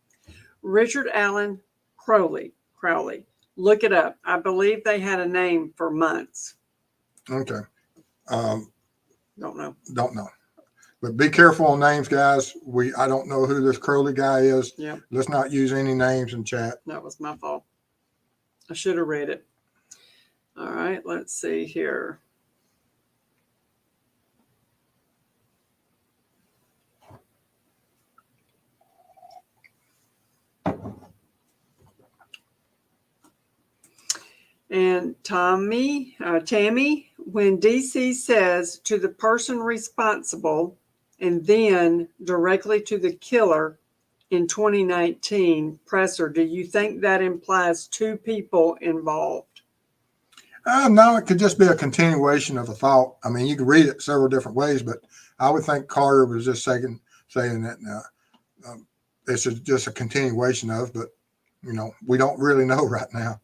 Richard Allen Crowley. Look it up. I believe they had a name for months. Okay. Don't know. But be careful on names, guys. I don't know who this Crowley guy is. Yep, Let's not use any names in chat. that was my fault. I should have read it. All right, let's see here. And Tammy, when DC says to the person responsible and then directly to the killer in 2019, Presser, do you think that implies two people involved? No, it could just be a continuation of a thought. I mean, you could read it several different ways, but I would think Carter was just saying that it's just a continuation of, but, we don't really know right now.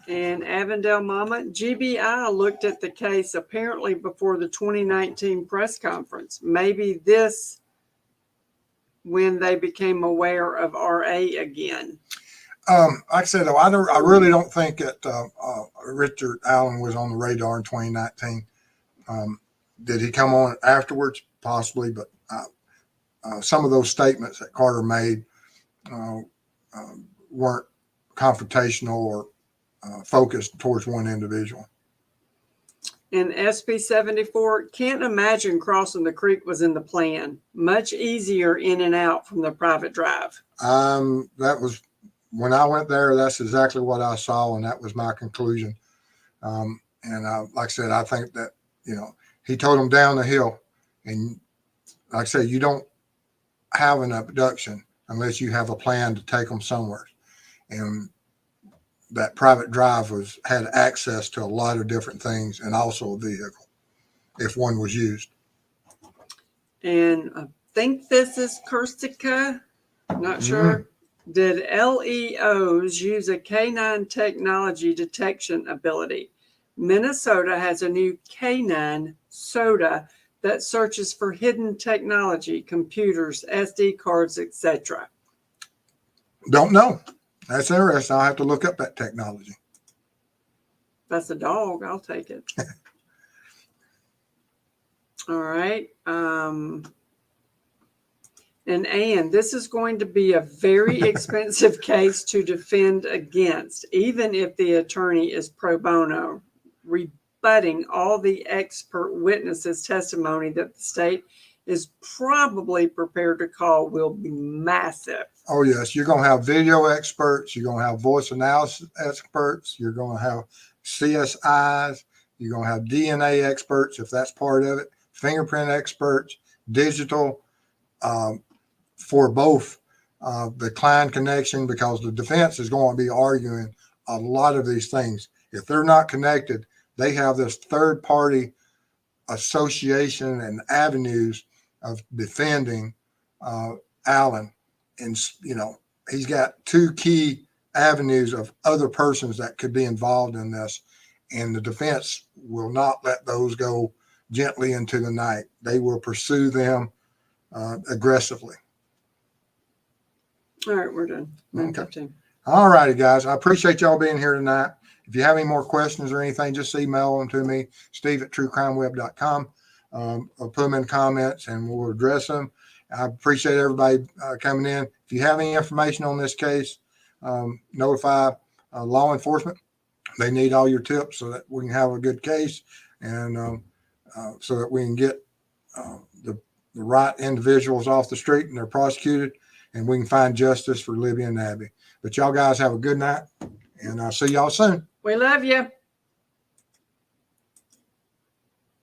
And Avondale Mama, GBI looked at the case apparently before the 2019 press conference. Maybe this when they became aware of RA again. Like I said, though, I really don't think that Richard Allen was on the radar in 2019. Did he come on afterwards? Possibly, but some of those statements that Carter made weren't confrontational or focused towards one individual. And SB 74, can't imagine crossing the creek was in the plan. Much easier in and out from the private drive. That was when I went there. That's exactly what I saw, and that was my conclusion. Like I said, I think that he told them down the hill, and like I said, you don't have an abduction unless you have a plan to take them somewhere, and that private drive had access to a lot of different things and also a vehicle if one was used. And I think this is Kurstica. Not sure. Did LEOs use a K9 technology detection ability? Minnesota has a new K9 soda that searches for hidden technology, computers, SD cards, etc. Don't know. That's interesting. I'll have to look up that technology. That's a dog. I'll take it. All right. And this is going to be a very expensive case to defend against, even if the attorney is pro bono, rebutting all the expert witnesses' testimony that the state is probably prepared to call will be massive. Oh, yes. You're going to have video experts. You're going to have voice analysis experts. You're going to have CSIs. You're going to have DNA experts, if that's part of it, fingerprint experts, digital, for both the client connection, because the defense is going to be arguing a lot of these things. If they're not connected, they have this third-party association and avenues of defending Allen. And, he's got two key avenues of other persons that could be involved in this. And the defense will not let those go gently into the night. They will pursue them aggressively. All right, we're done. Okay. All righty, guys. I appreciate y'all being here tonight. If you have any more questions or anything, just email them to me, steve@truecrimeweb.com. Or put them in comments and we'll address them. I appreciate everybody coming in. If you have any information on this case, notify law enforcement. They need all your tips so that we can have a good case and so that we can get the right individuals off the street and they're prosecuted and we can find justice for Libby and Abby. But y'all guys have a good night and I'll see y'all soon. We love you.